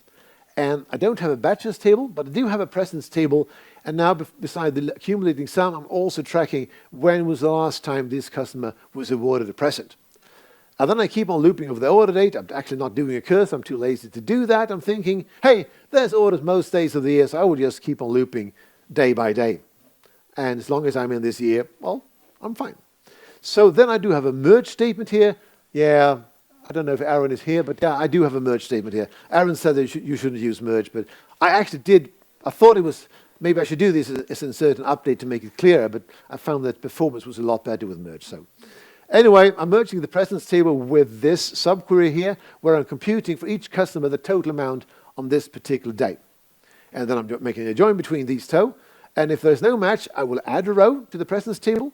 [SPEAKER 1] And I don't have a batches table, but I do have a presence table. And now beside the accumulating sum, I'm also tracking when was the last time this customer was awarded a present. And then I keep on looping over the order date. I'm actually not doing a cursor. I'm too lazy to do that. I'm thinking, hey, there's orders most days of the year, so I will just keep on looping day by day. And as long as I'm in this year, well, I'm fine. So then I do have a merge statement here. Yeah, I don't know if Aaron is here, but yeah, I do have a merge statement here. Aaron said that you shouldn't use merge, but I actually did. I thought it was, maybe I should do this as an insert an update to make it clearer, but I found that performance was a lot better with merge. So anyway, I'm merging the presence table with this subquery here, where I'm computing for each customer the total amount on this particular day. And then I'm making a join between these two. And if there's no match, I will add a row to the presence table.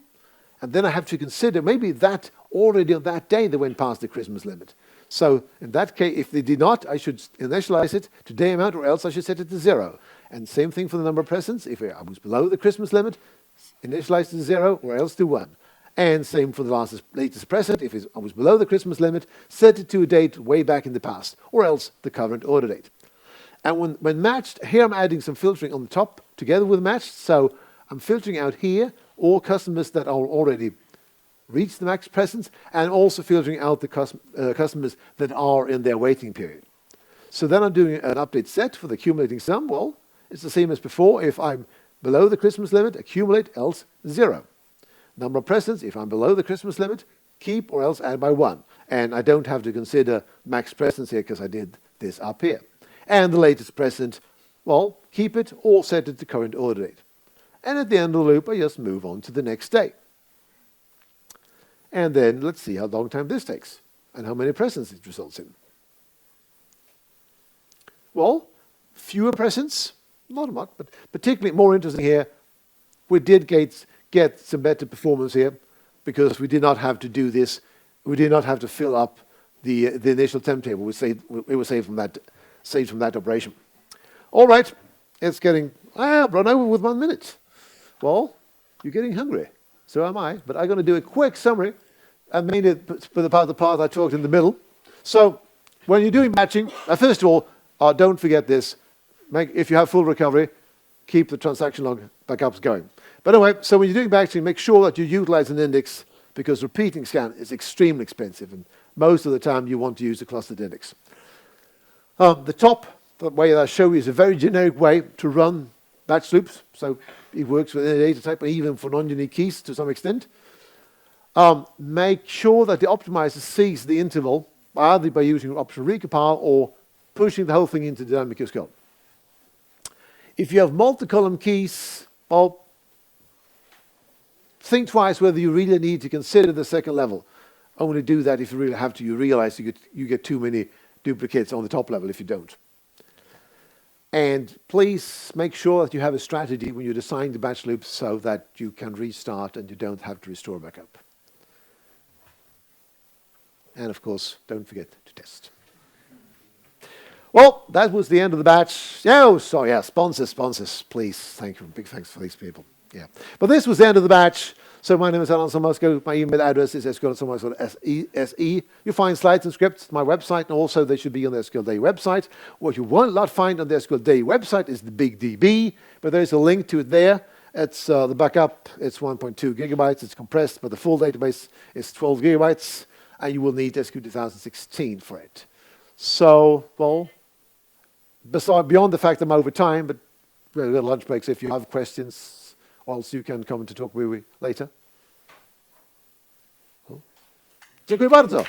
[SPEAKER 1] And then I have to consider maybe that already on that day they went past the Christmas limit. So in that case, if they did not, I should initialize it to day amount, or else I should set it to 0. And same thing for the number of presents. If I was below the Christmas limit, initialize to 0 or else to 1. And same for the latest present. If I was below the Christmas limit, set it to a date way back in the past, or else the current order date. And when matched, here I'm adding some filtering on the top together with matched. So I'm filtering out here all customers that are already reached the max presence, and also filtering out the customers that are in their waiting period. So then I'm doing an update set for the accumulating sum. Well, it's the same as before. If I'm below the Christmas limit, accumulate, else 0. Number of presents, if I'm below the Christmas limit, keep or else add by 1. And I don't have to consider max presents here because I did this up here. And the latest present, well, keep it or set it to current order date. And at the end of the loop, I just move on to the next day. And then let's see how long time this takes and how many presents it results in. Well, fewer presents, not much, but particularly more interesting here, we did get some better performance here because we did not have to do this. We did not have to fill up the initial temp table. It was saved from that operation. All right, it's getting, run over with 1 minute. Well, you're getting hungry. So am I. But I'm going to do a quick summary and mainly for the part I talked in the middle. So when you're doing matching, first of all, don't forget this. If you have full recovery, keep the transaction log backups going. But anyway, so when you're doing matching, make sure that you utilize an index because repeating scan is extremely expensive. And most of the time, you want to use a clustered index. The top way that I show you is a very generic way to run batch loops. So it works with any data type, even for non-unique keys to some extent. Make sure that the optimizer sees the interval, either by using optional recompile or pushing the whole thing into dynamic SQL. If you have multi-column keys, well, think twice whether you really need to consider the second level. Only do that if you really have to. You realize you get too many duplicates on the top level if you don't. And please make sure that you have a strategy when you design the batch loops so that you can restart and you don't have to restore backup. And of course, don't forget to test. Well, that was the end of the batch. Oh, sorry, yeah, sponsors, please. Thank you. Big thanks for these people. Yeah. But this was the end of the batch. So my name is Erland Sommarskog. My email address is SQL. You find slides and scripts on my website, and also they should be on the SQL Day website. What you will not find on the SQL Day website is the big DB, but there is a link to it there. It's the backup. It's 1.2 gigabytes. It's compressed, but the full database is 12 gigabytes, and you will need SQL 2016 for it. So, well, beyond the fact I'm over time, but we've got lunch breaks if you have questions. Or else you can come to talk with me later. Dziękuję bardzo.